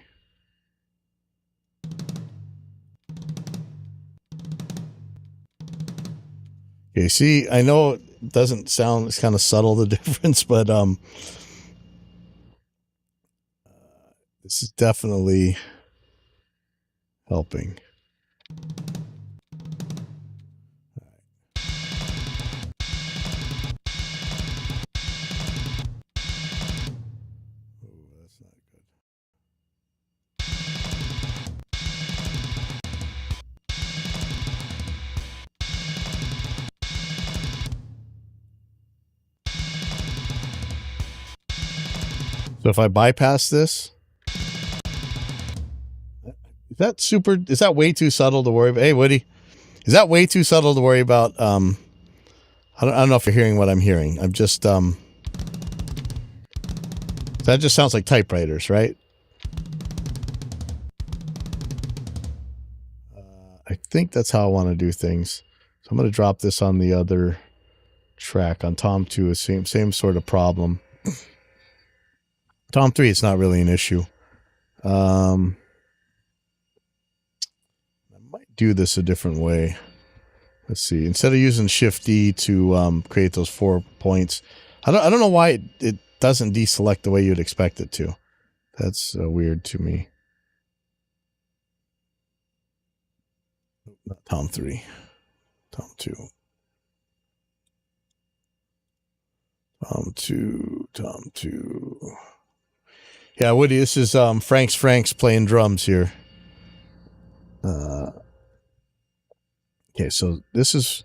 Okay, see, I know it doesn't sound, it's kind of subtle, the difference, but this is definitely helping. So if I bypass this, is that way too subtle to worry about? Hey, Woody, is that way too subtle to worry about? I don't know if you're hearing what I'm hearing. I'm just, that just sounds like typewriters, right? I think that's how I want to do things. So I'm going to drop this on the other track on Tom 2. Same sort of problem. Tom 3, it's not really an issue. I might do this a different way. Let's see. Instead of using Shift D to create those 4 points, I don't know why it doesn't deselect the way you'd expect it to. That's weird to me. Not Tom 3. Tom 2. Tom 2. Yeah, Woody, this is Franks playing drums here. Okay, so this is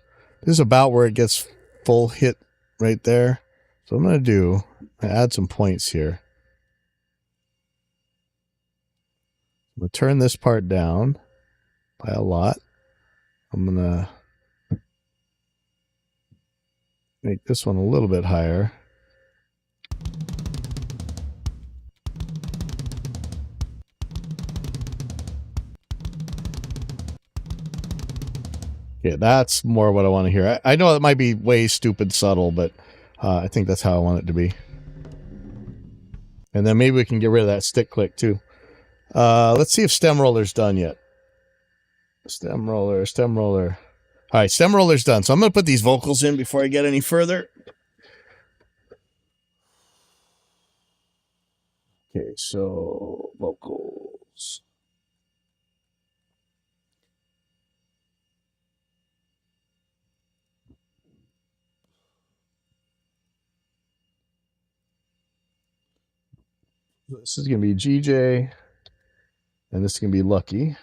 about where it gets full hit right there. So I'm going to add some points here. I'm going to turn this part down by a lot. I'm going to make this one a little bit higher. Yeah, that's more what I want to hear. I know it might be way stupid subtle, but I think that's how I want it to be. And then maybe we can get rid of that stick click too. Let's see if stem roller's done yet. Stem roller. All right, stem roller's done. So I'm going to put these vocals in before I get any further. Okay, so vocals. This is going to be GJ, and this is going to be Lucky.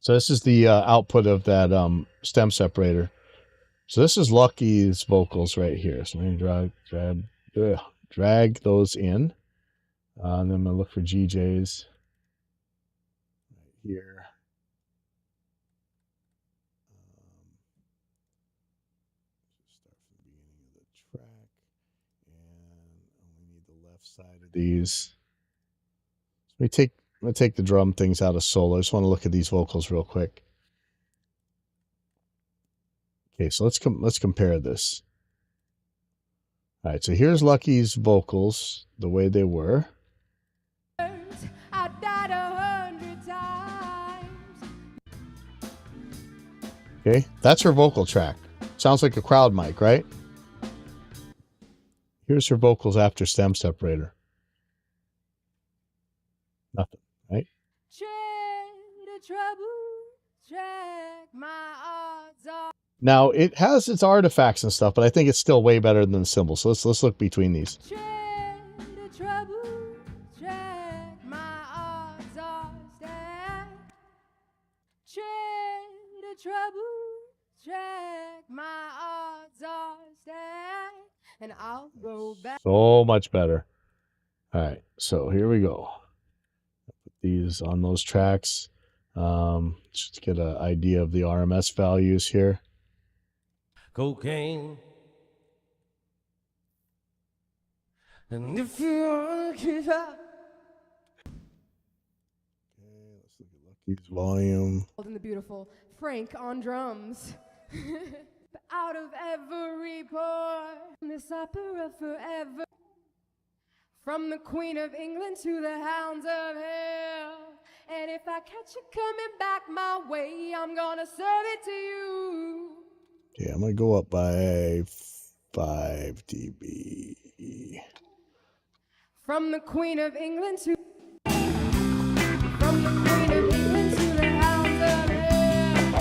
So this is the output of that stem separator. So this is Lucky's vocals right here. So I'm going to drag those in. And then I'm going to look for GJ's right here. Start from the beginning of the track. And we need the left side of these. So I'm going to take the drum things out of solo. I just want to look at these vocals real quick. Okay, so let's compare this. All right, so here's Lucky's vocals, the way they were. I died 100 times. Okay, that's her vocal track. Sounds like a crowd mic, right? Here's her vocals after stem separator. Nothing, right? Trade a trouble track, my odds are. Now, it has its artifacts and stuff, but I think it's still way better than the cymbal. So let's look between these. Trade a trouble track, my odds are stacked. Trade a trouble track, my odds are stacked. And I'll go back. So much better. All right, so here we go. Put these on those tracks. Just to get an idea of the RMS values here. Cocaine. And if you want to get out. Okay, let's look at Lucky's volume. And the beautiful Frank on drums. Out of every pore, this opera forever. From the Queen of England to the hounds of hell. And if I catch you coming back my way, I'm gonna serve it to you. Okay, I'm going to go up by 5 dB. From the Queen of England to From the Queen of England to the hounds of hell.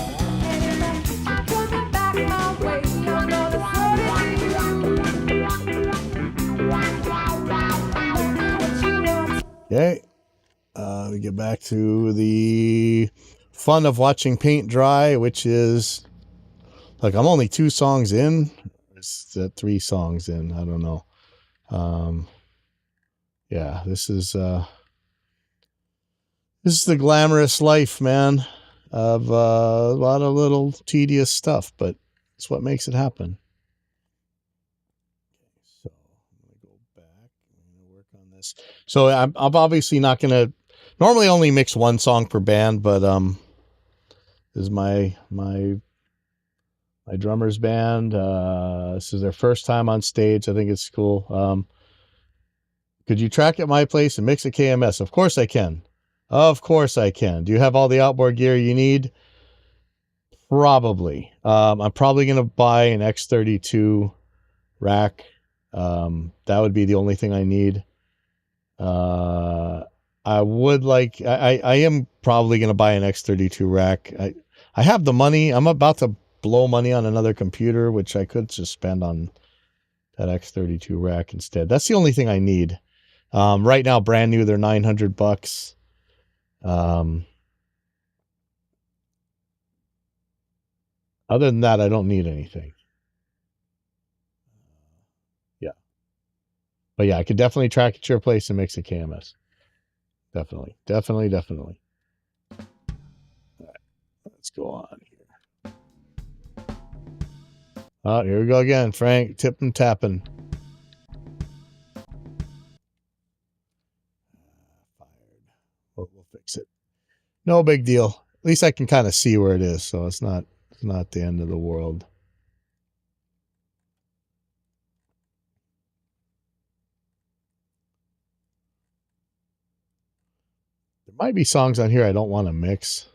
And if I catch you coming back my way, I'm gonna serve it to you. Okay, we get back to the fun of watching paint dry, which is, like, I'm only 2 songs in. It's 3 songs in. I don't know. Yeah, this is the glamorous life, man, of a lot of little tedious stuff, but it's what makes it happen. So I'm gonna go back. I'm gonna work on this. So I'm obviously not gonna normally only mix 1 song per band, but This is my drummer's band. This is their first time on stage. I think it's cool. Could you track at my place and mix at KMS? Of course I can. Of course I can. Do you have all the outboard gear you need? Probably. I'm probably going to buy an X32 rack. That would be the only thing I need. I would like, I am probably going to buy an X32 rack. I have the money. I'm about to blow money on another computer, which I could just spend on that X32 rack instead. That's the only thing I need. Right now, brand new, they're $900. Other than that, I don't need anything. Yeah. But yeah, I could definitely track at your place and mix a KMS. Definitely. All right. Let's go on here. Oh, here we go again. Frank, tipping, tapping. We'll fix it. No big deal. At least I can kind of see where it is, so it's not the end of the world. There might be songs on here I don't want to mix.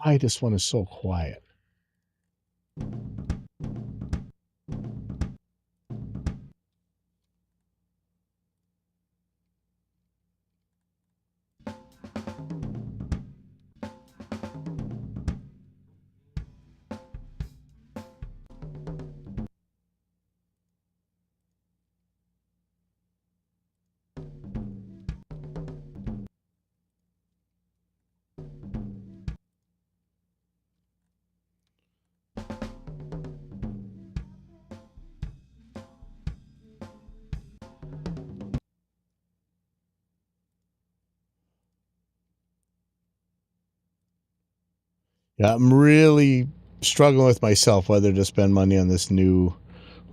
Why this one is so quiet. Yeah, I'm really struggling with myself whether to spend money on this new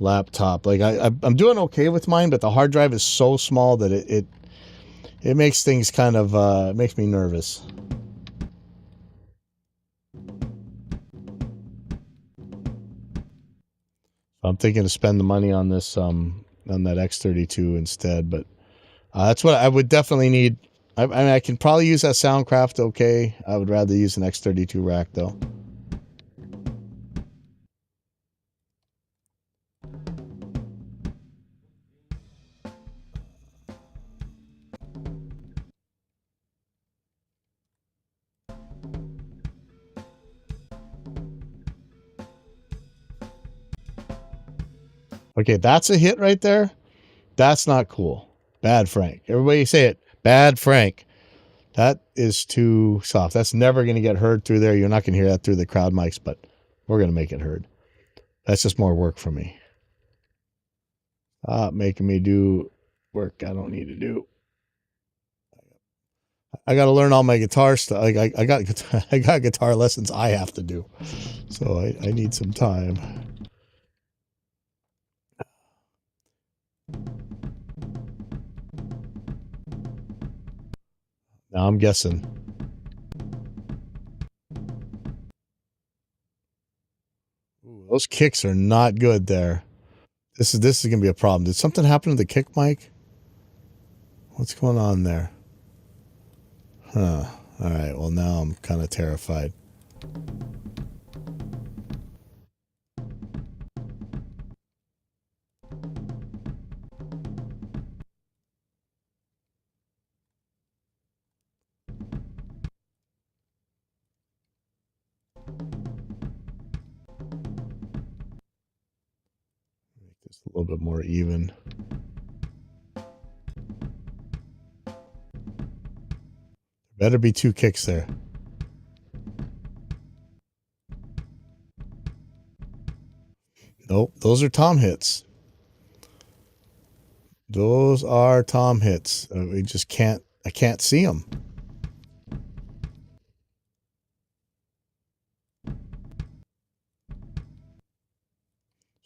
laptop. Like I'm doing okay with mine, but the hard drive is so small that it makes things kind of makes me nervous. I'm thinking to spend the money on this on that X32 instead, but that's what I would definitely need. I mean, I can probably use that Soundcraft okay. I would rather use an X32 rack though. Okay, that's a hit right there. That's not cool. Bad Frank. Everybody say it. Bad Frank. That is too soft. That's never going to get heard through there. You're not going to hear that through the crowd mics, but we're going to make it heard. That's just more work for me. Making me do work I don't need to do. I got to learn all my guitar stuff. I got guitar lessons I have to do. So I need some time. Now I'm guessing. Ooh, those kicks are not good there. This is gonna be a problem. Did something happen to the kick mic? What's going on there? Huh. All right. Well, now I'm kind of terrified. Make this a little bit more even. Better be two kicks there. Nope, those are tom hits. Those are tom hits. We just can't, I can't see them. There's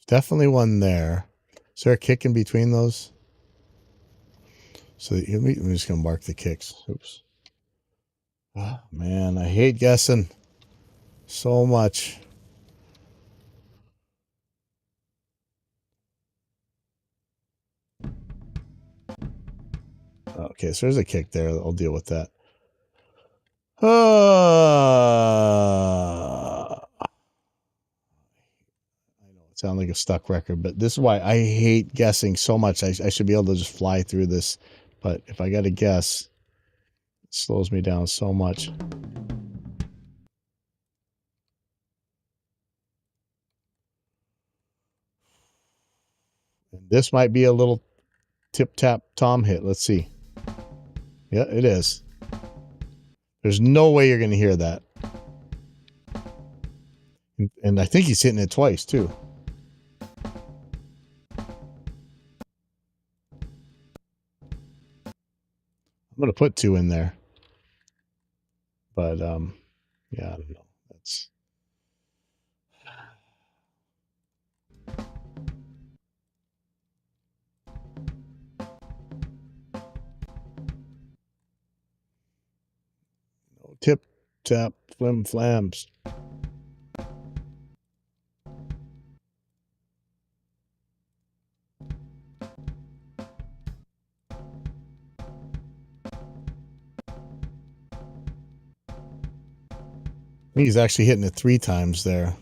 definitely one there. Is there a kick in between those? So I'm just gonna mark the kicks. Oops. Oh, man, I hate guessing so much. Okay, so there's a kick there. I'll deal with that. I know it sounds like a stuck record, but this is why I hate guessing so much. I should be able to just fly through this, but if I got to guess, it slows me down so much. And this might be a little tip-tap Tom hit. Let's see. Yeah, it is. There's no way you're going to hear that. And I think he's hitting it twice, too. I'm going to put 2 in there. But, yeah, I don't know. That's... No tip, tap, flim, flams. He's actually hitting it 3 times there.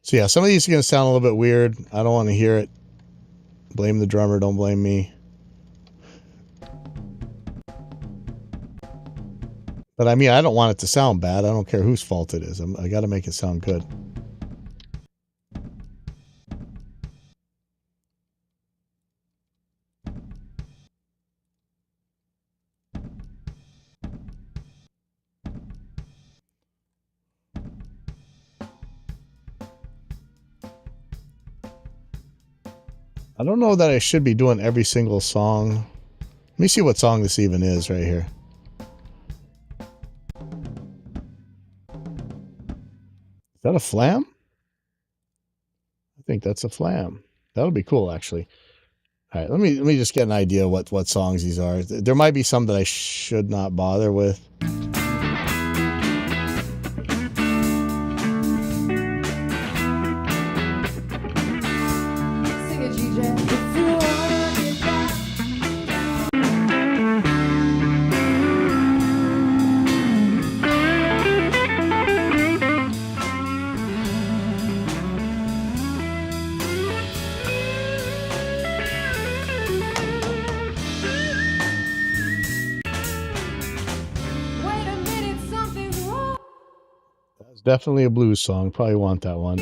So yeah, some of these are going to sound a little bit weird. I don't want to hear it. Blame the drummer, don't blame me. But I mean, I don't want it to sound bad. I don't care whose fault it is. I got to make it sound good. I don't know that I should be doing every single song. Let me see what song this even is right here. Is that a flam? I think that's a flam. That'll be cool, actually. All right, let me just get an idea what songs these are. There might be some that I should not bother with. Definitely a blues song. Probably want that one.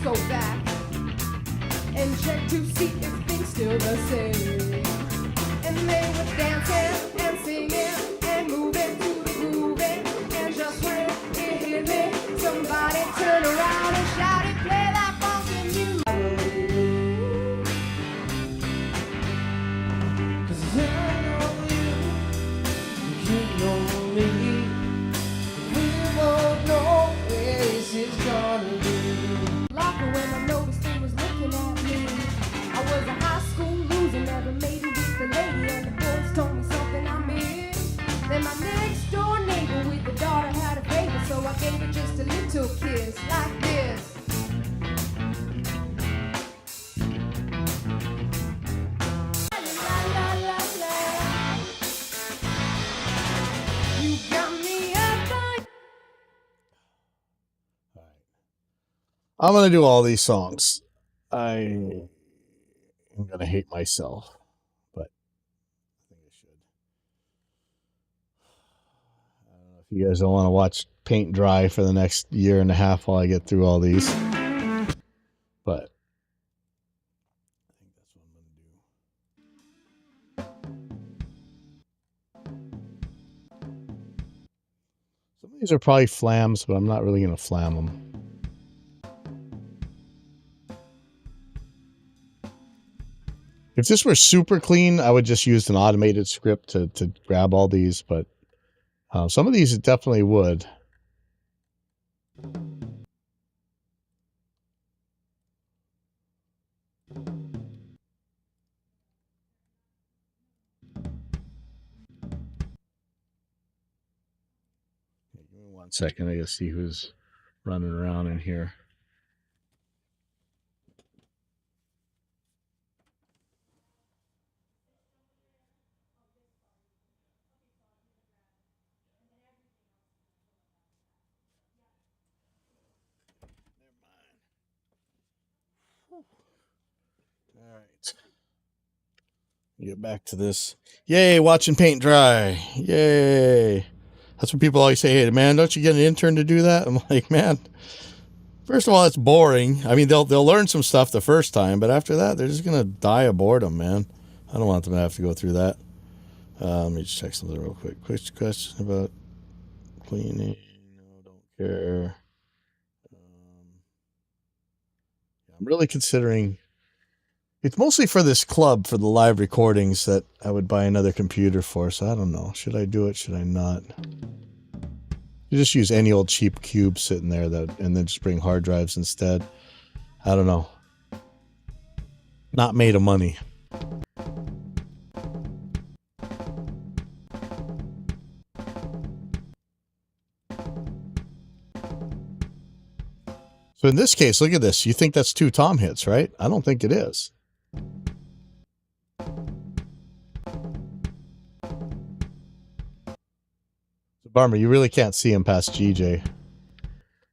Go back and check to see if things still the same. And they were dancing and singing and moving to the grooving. And just when it hit me, somebody turned around and shouted, "Play that funky music." 'Cause I know you know me. We won't know where this is gonna be. Locker when I noticed he was looking at me. I was a high school loser, never made it with the lady, and the boys told me something I missed. Then my next door neighbor with the daughter had a baby, so I gave her just a little kiss like this. La, la, la, la. You got me up on. I'm going to do all these songs. I'm going to hate myself, but I think I should. I don't know if you guys don't want to watch paint dry for the next year and a half while I get through all these, but I think that's what I'm going to do. Some of these are probably flams, but I'm not really going to flam them. If this were super clean, I would just use an automated script to grab all these, but some of these it definitely would. Give me 1 second. I gotta see who's running around in here. All right. Get back to this. Yay, watching paint dry. Yay. That's what people always say. Hey, man, don't you get an intern to do that? I'm like, man, first of all, it's boring. I mean, they'll learn some stuff the first time, but after that, they're just going to die of boredom, man. I don't want them to have to go through that. Let me just check something real quick. Quick question about cleaning. No, don't care. I'm really considering... It's mostly for this club, for the live recordings, that I would buy another computer for, so I don't know. Should I do it? Should I not? You just use any old cheap cube sitting there, and then just bring hard drives instead. I don't know. Not made of money. So in this case, look at this. You think that's 2 tom hits, right? I don't think it is. Bummer, you really can't see him past GJ.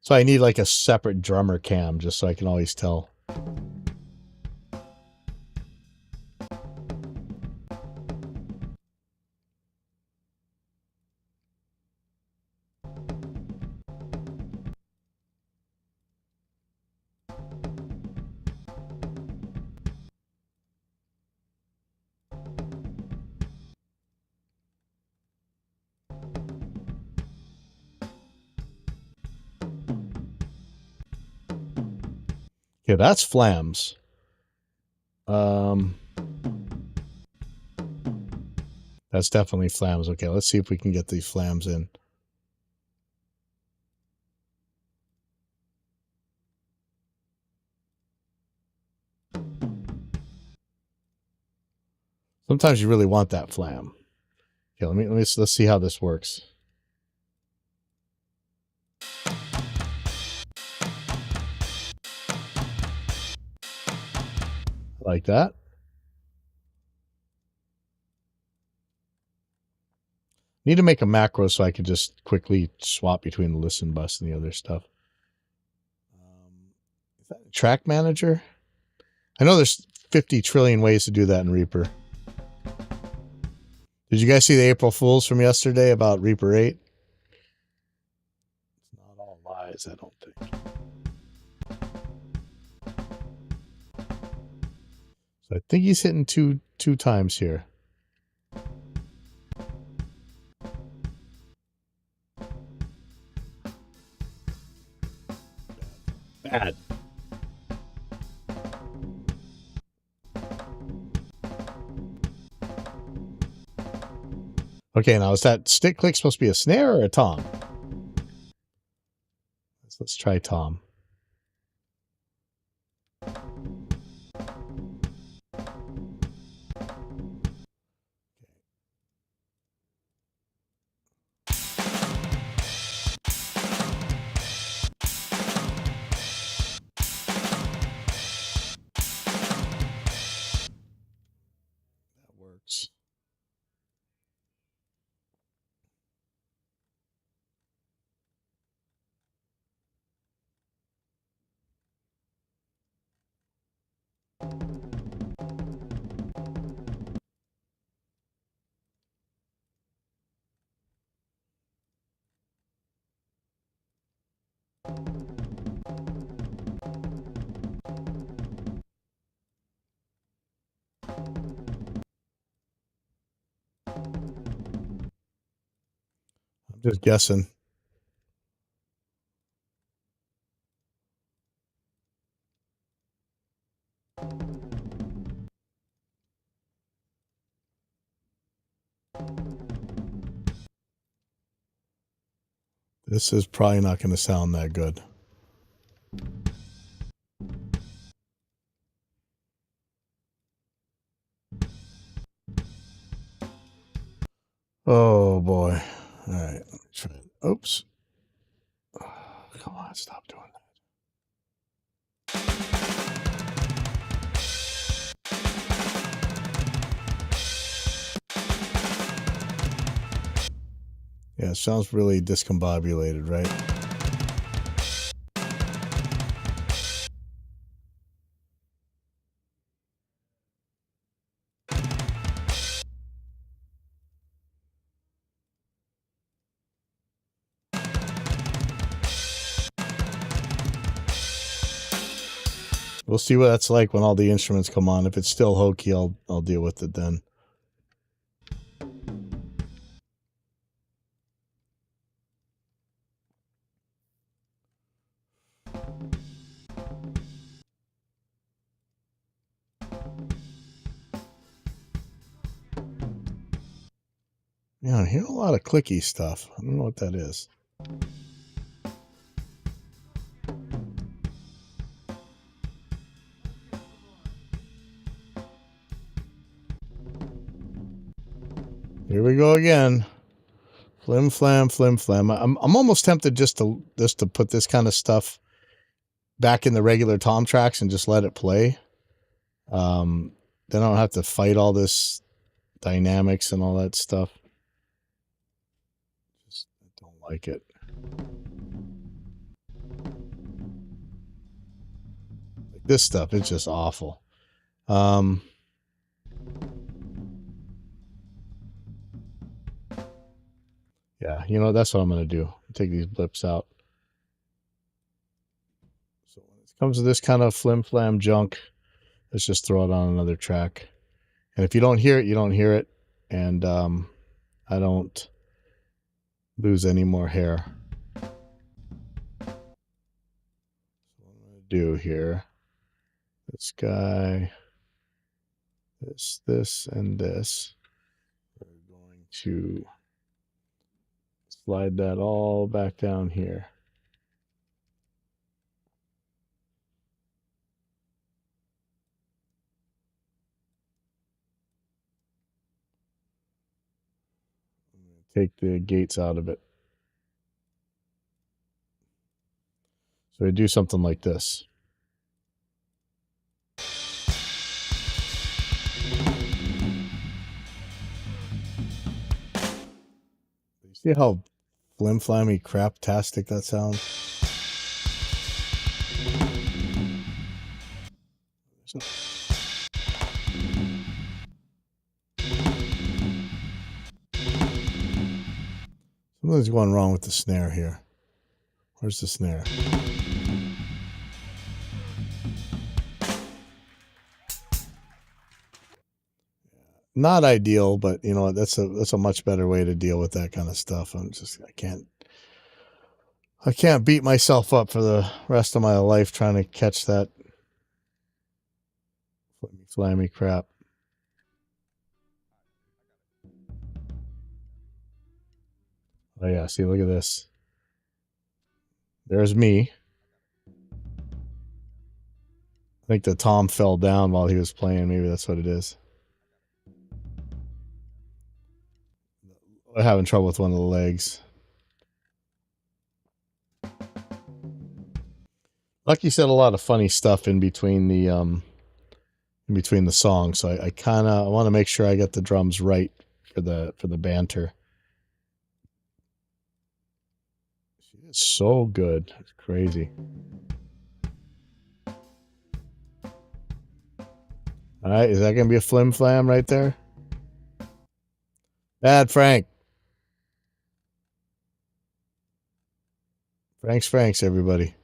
So I need like a separate drummer cam just so I can always tell. Okay, that's flams. That's definitely flams. Okay, let's see if we can get these flams in. Sometimes you really want that flam. Okay, let's see how this works. Like that. Need to make a macro so I can just quickly swap between the listen bus and the other stuff. Is that a track manager? I know there's 50 trillion ways to do that in Reaper. Did you guys see the April Fools from yesterday about Reaper 8? It's not all lies, I don't think. So I think he's hitting two times here. Bad. Okay, now is that stick click supposed to be a snare or a tom? Let's try tom. That works. I'm just guessing. This is probably not going to sound that good. Oh boy. All right. Let's try it. Oops. Oh, come on, stop doing that. Yeah, it sounds really discombobulated, right? We'll see what that's like when all the instruments come on. If it's still hokey, I'll deal with it then. Yeah, I hear a lot of clicky stuff. I don't know what that is. Here we go again. Flim flam, flim flam. I'm almost tempted just to put this kind of stuff back in the regular tom tracks and just let it play. Then I don't have to fight all this dynamics and all that stuff. Just don't like it. Like this stuff, it's just awful. Yeah, you know, that's what I'm going to do. Take these blips out. So when it comes to this kind of flim-flam junk, let's just throw it on another track. And if you don't hear it, you don't hear it. And I don't lose any more hair. So what I'm going to do here, this guy, this, and this. We're going to slide that all back down here. I'm going to take the gates out of it. So I do something like this. You see how flim-flammy crap-tastic that sounds? Something's going wrong with the snare here. Where's the snare? Not ideal, but you know, that's a much better way to deal with that kind of stuff. I can't beat myself up for the rest of my life trying to catch that flammy crap. Oh yeah, see, look at this. There's me. I think the tom fell down while he was playing. Maybe that's what it is. I'm having trouble with one of the legs. Lucky said a lot of funny stuff in between the songs, so I want to make sure I get the drums right for the banter. She is so good. It's crazy. All right, is that going to be a flim flam right there? Bad Frank. Franks, everybody.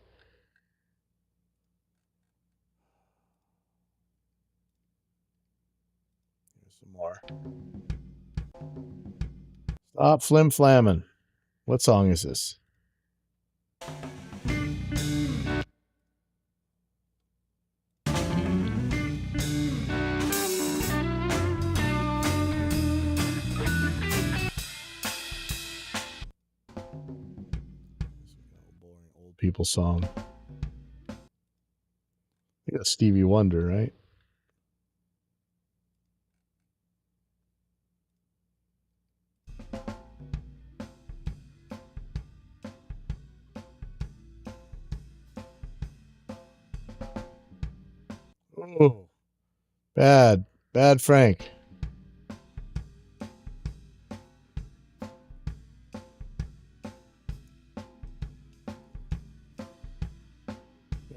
Here's some more. Stop flim flamming. What song is this? people song. I think that's Stevie Wonder, right? Oh, bad Frank.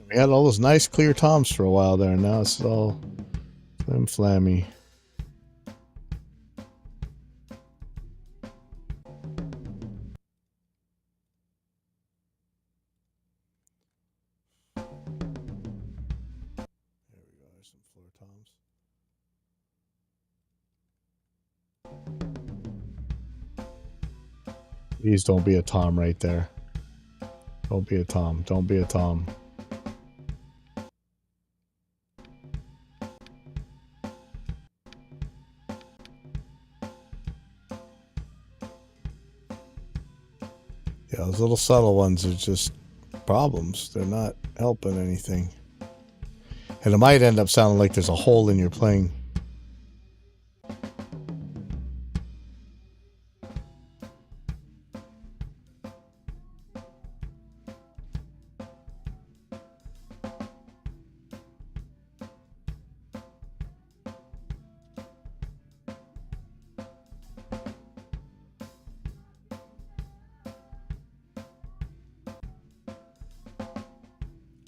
We had all those nice clear toms for a while there. Now it's all flim flammy. There we go. There's some floor toms. Please don't be a tom right there. Don't be a tom. Don't be a tom. Yeah, those little subtle ones are just problems. They're not helping anything. And it might end up sounding like there's a hole in your playing.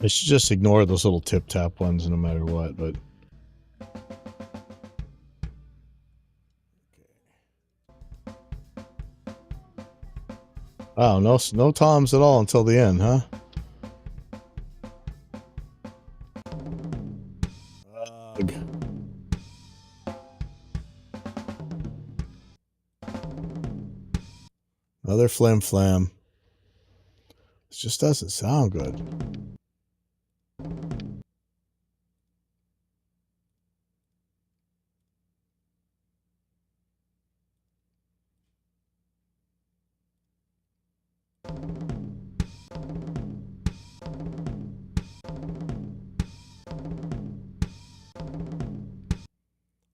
I should just ignore those little tip tap ones no matter what, but wow, no toms at all until the end, huh? Ugh. Another flim flam. It just doesn't sound good.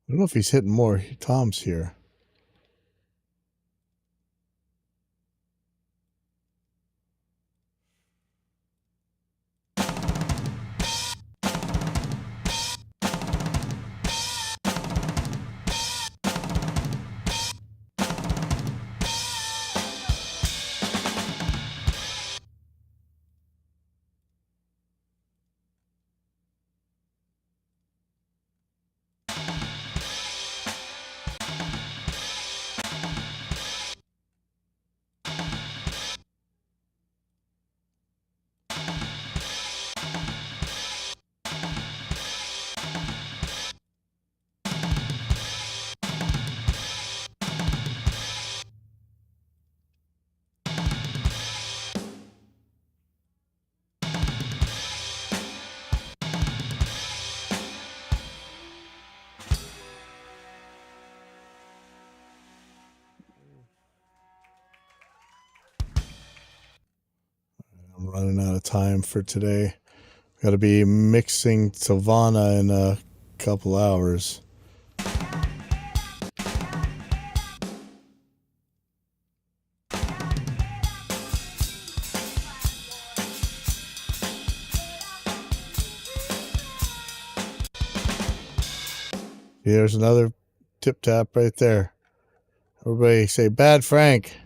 I don't know if he's hitting more toms here. I'm running out of time for today. Got to be mixing Savannah in a couple hours. There's another tip tap right there. Everybody say bad Frank.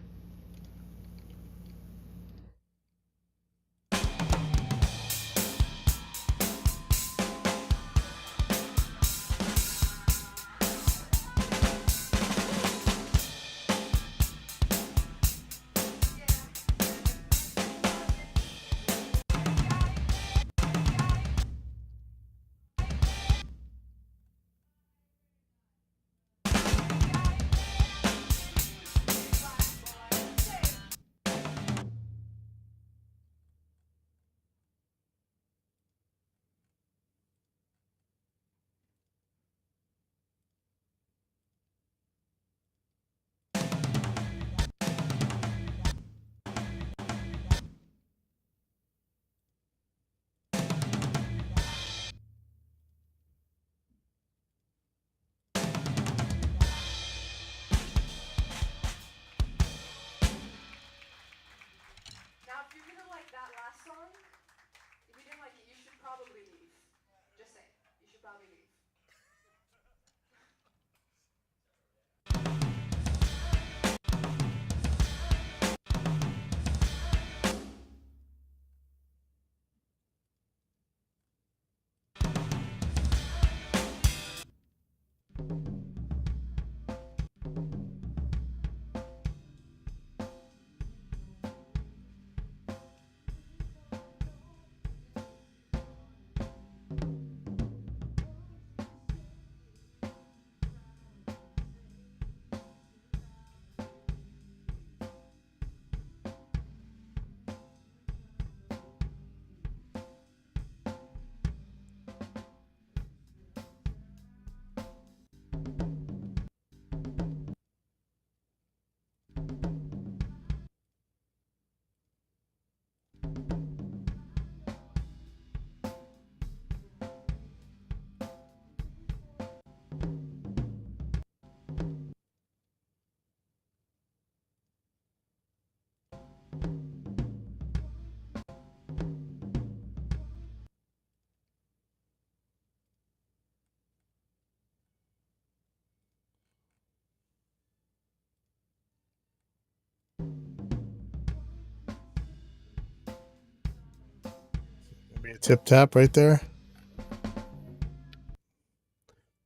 be a tip tap right there.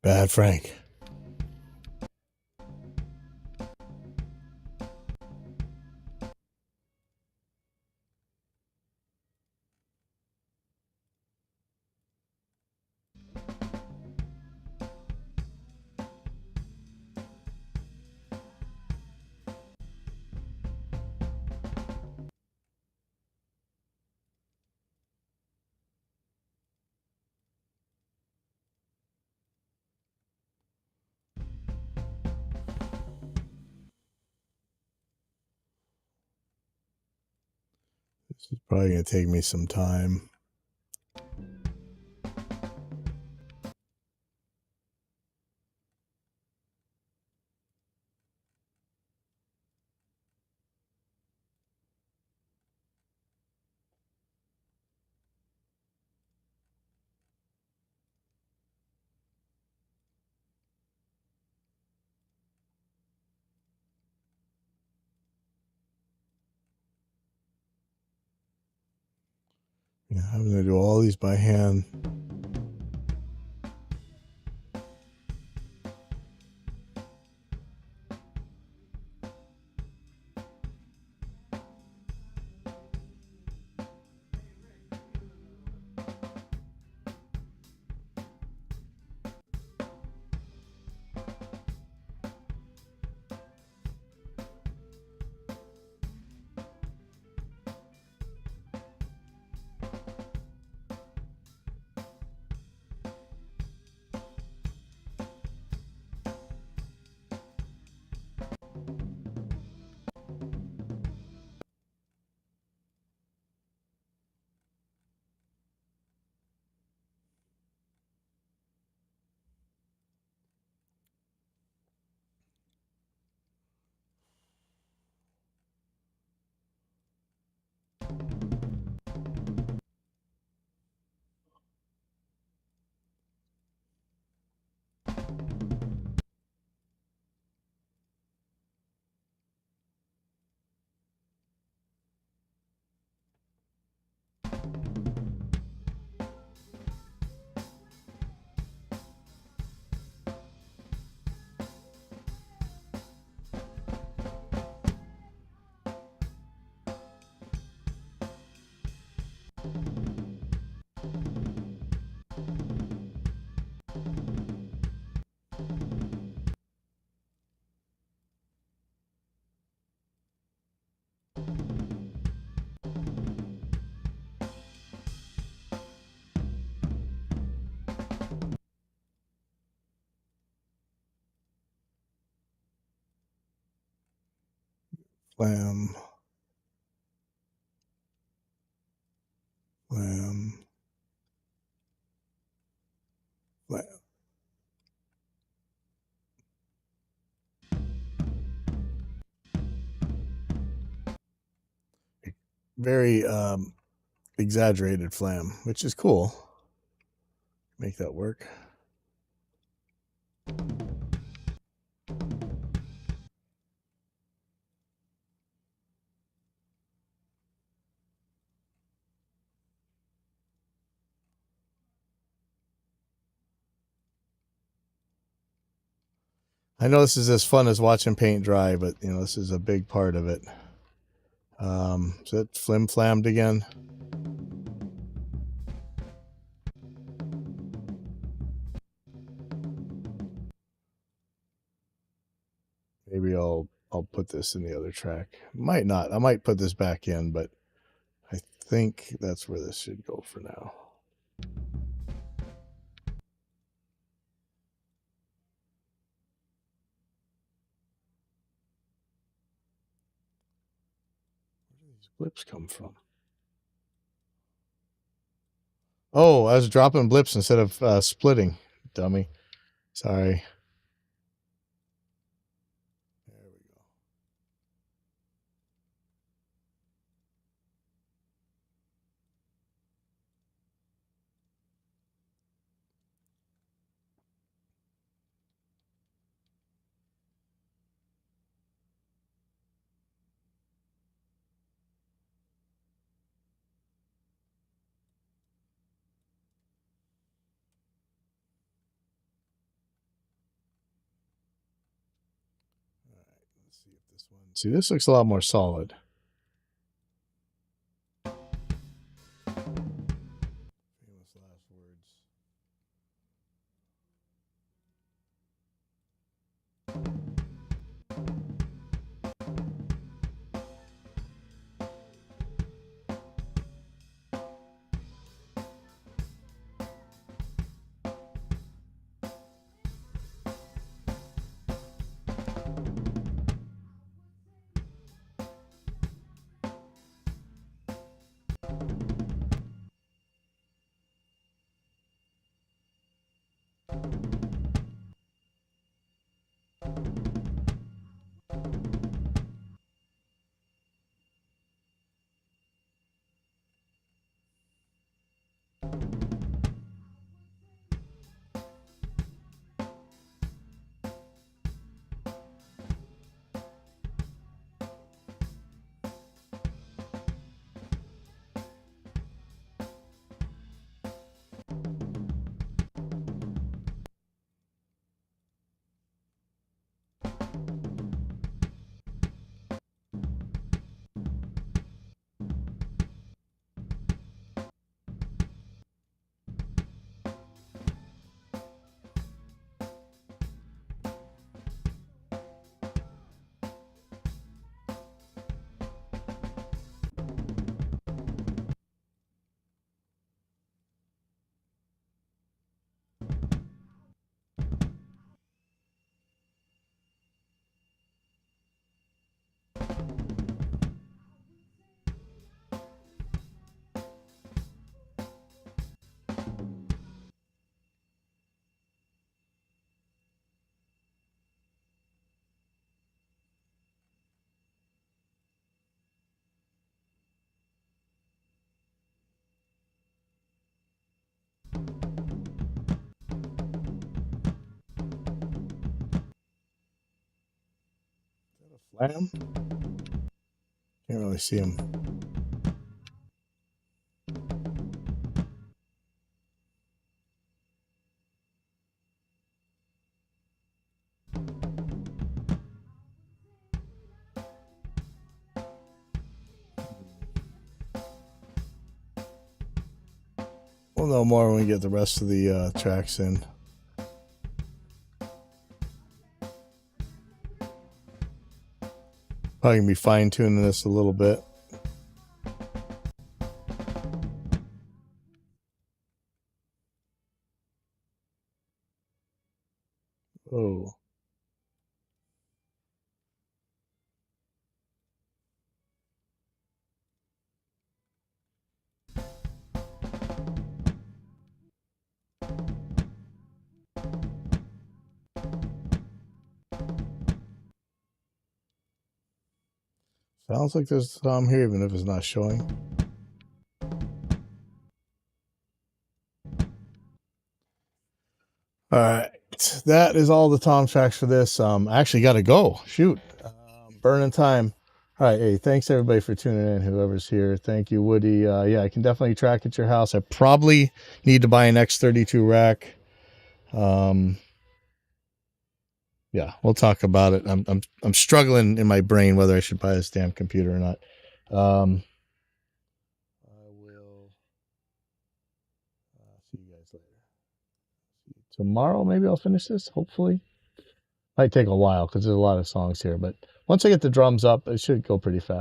Bad Frank. This is probably going to take me some time. Yeah, I'm going to do all these by hand. Flam. Flam. Flam. Very exaggerated flam, which is cool. Make that work. I know this is as fun as watching paint dry, but you know, this is a big part of it. Is it flim flammed again? Maybe I'll put this in the other track. Might not. I might put this back in, but I think that's where this should go for now. Where do these blips come from? Oh, I was dropping blips instead of splitting. Dummy. Sorry. There we go. see if this one. See, this looks a lot more solid. Famous last words. Flam? Can't really see him. We'll know more when we get the rest of the tracks in. Probably gonna be fine tuning this a little bit. Oh. Sounds like there's some here, even if it's not showing. All right, that is all the Tom tracks for this. I actually got to go. Shoot, burning time. All right, hey, thanks everybody for tuning in. Whoever's here, thank you, Woody. Yeah, I can definitely track at your house. I probably need to buy an X32 rack. Yeah, we'll talk about it. I'm struggling in my brain whether I should buy this damn computer or not. I will see you guys later. Tomorrow, maybe I'll finish this. Hopefully, might take a while because there's a lot of songs here. But once I get the drums up, it should go pretty fast.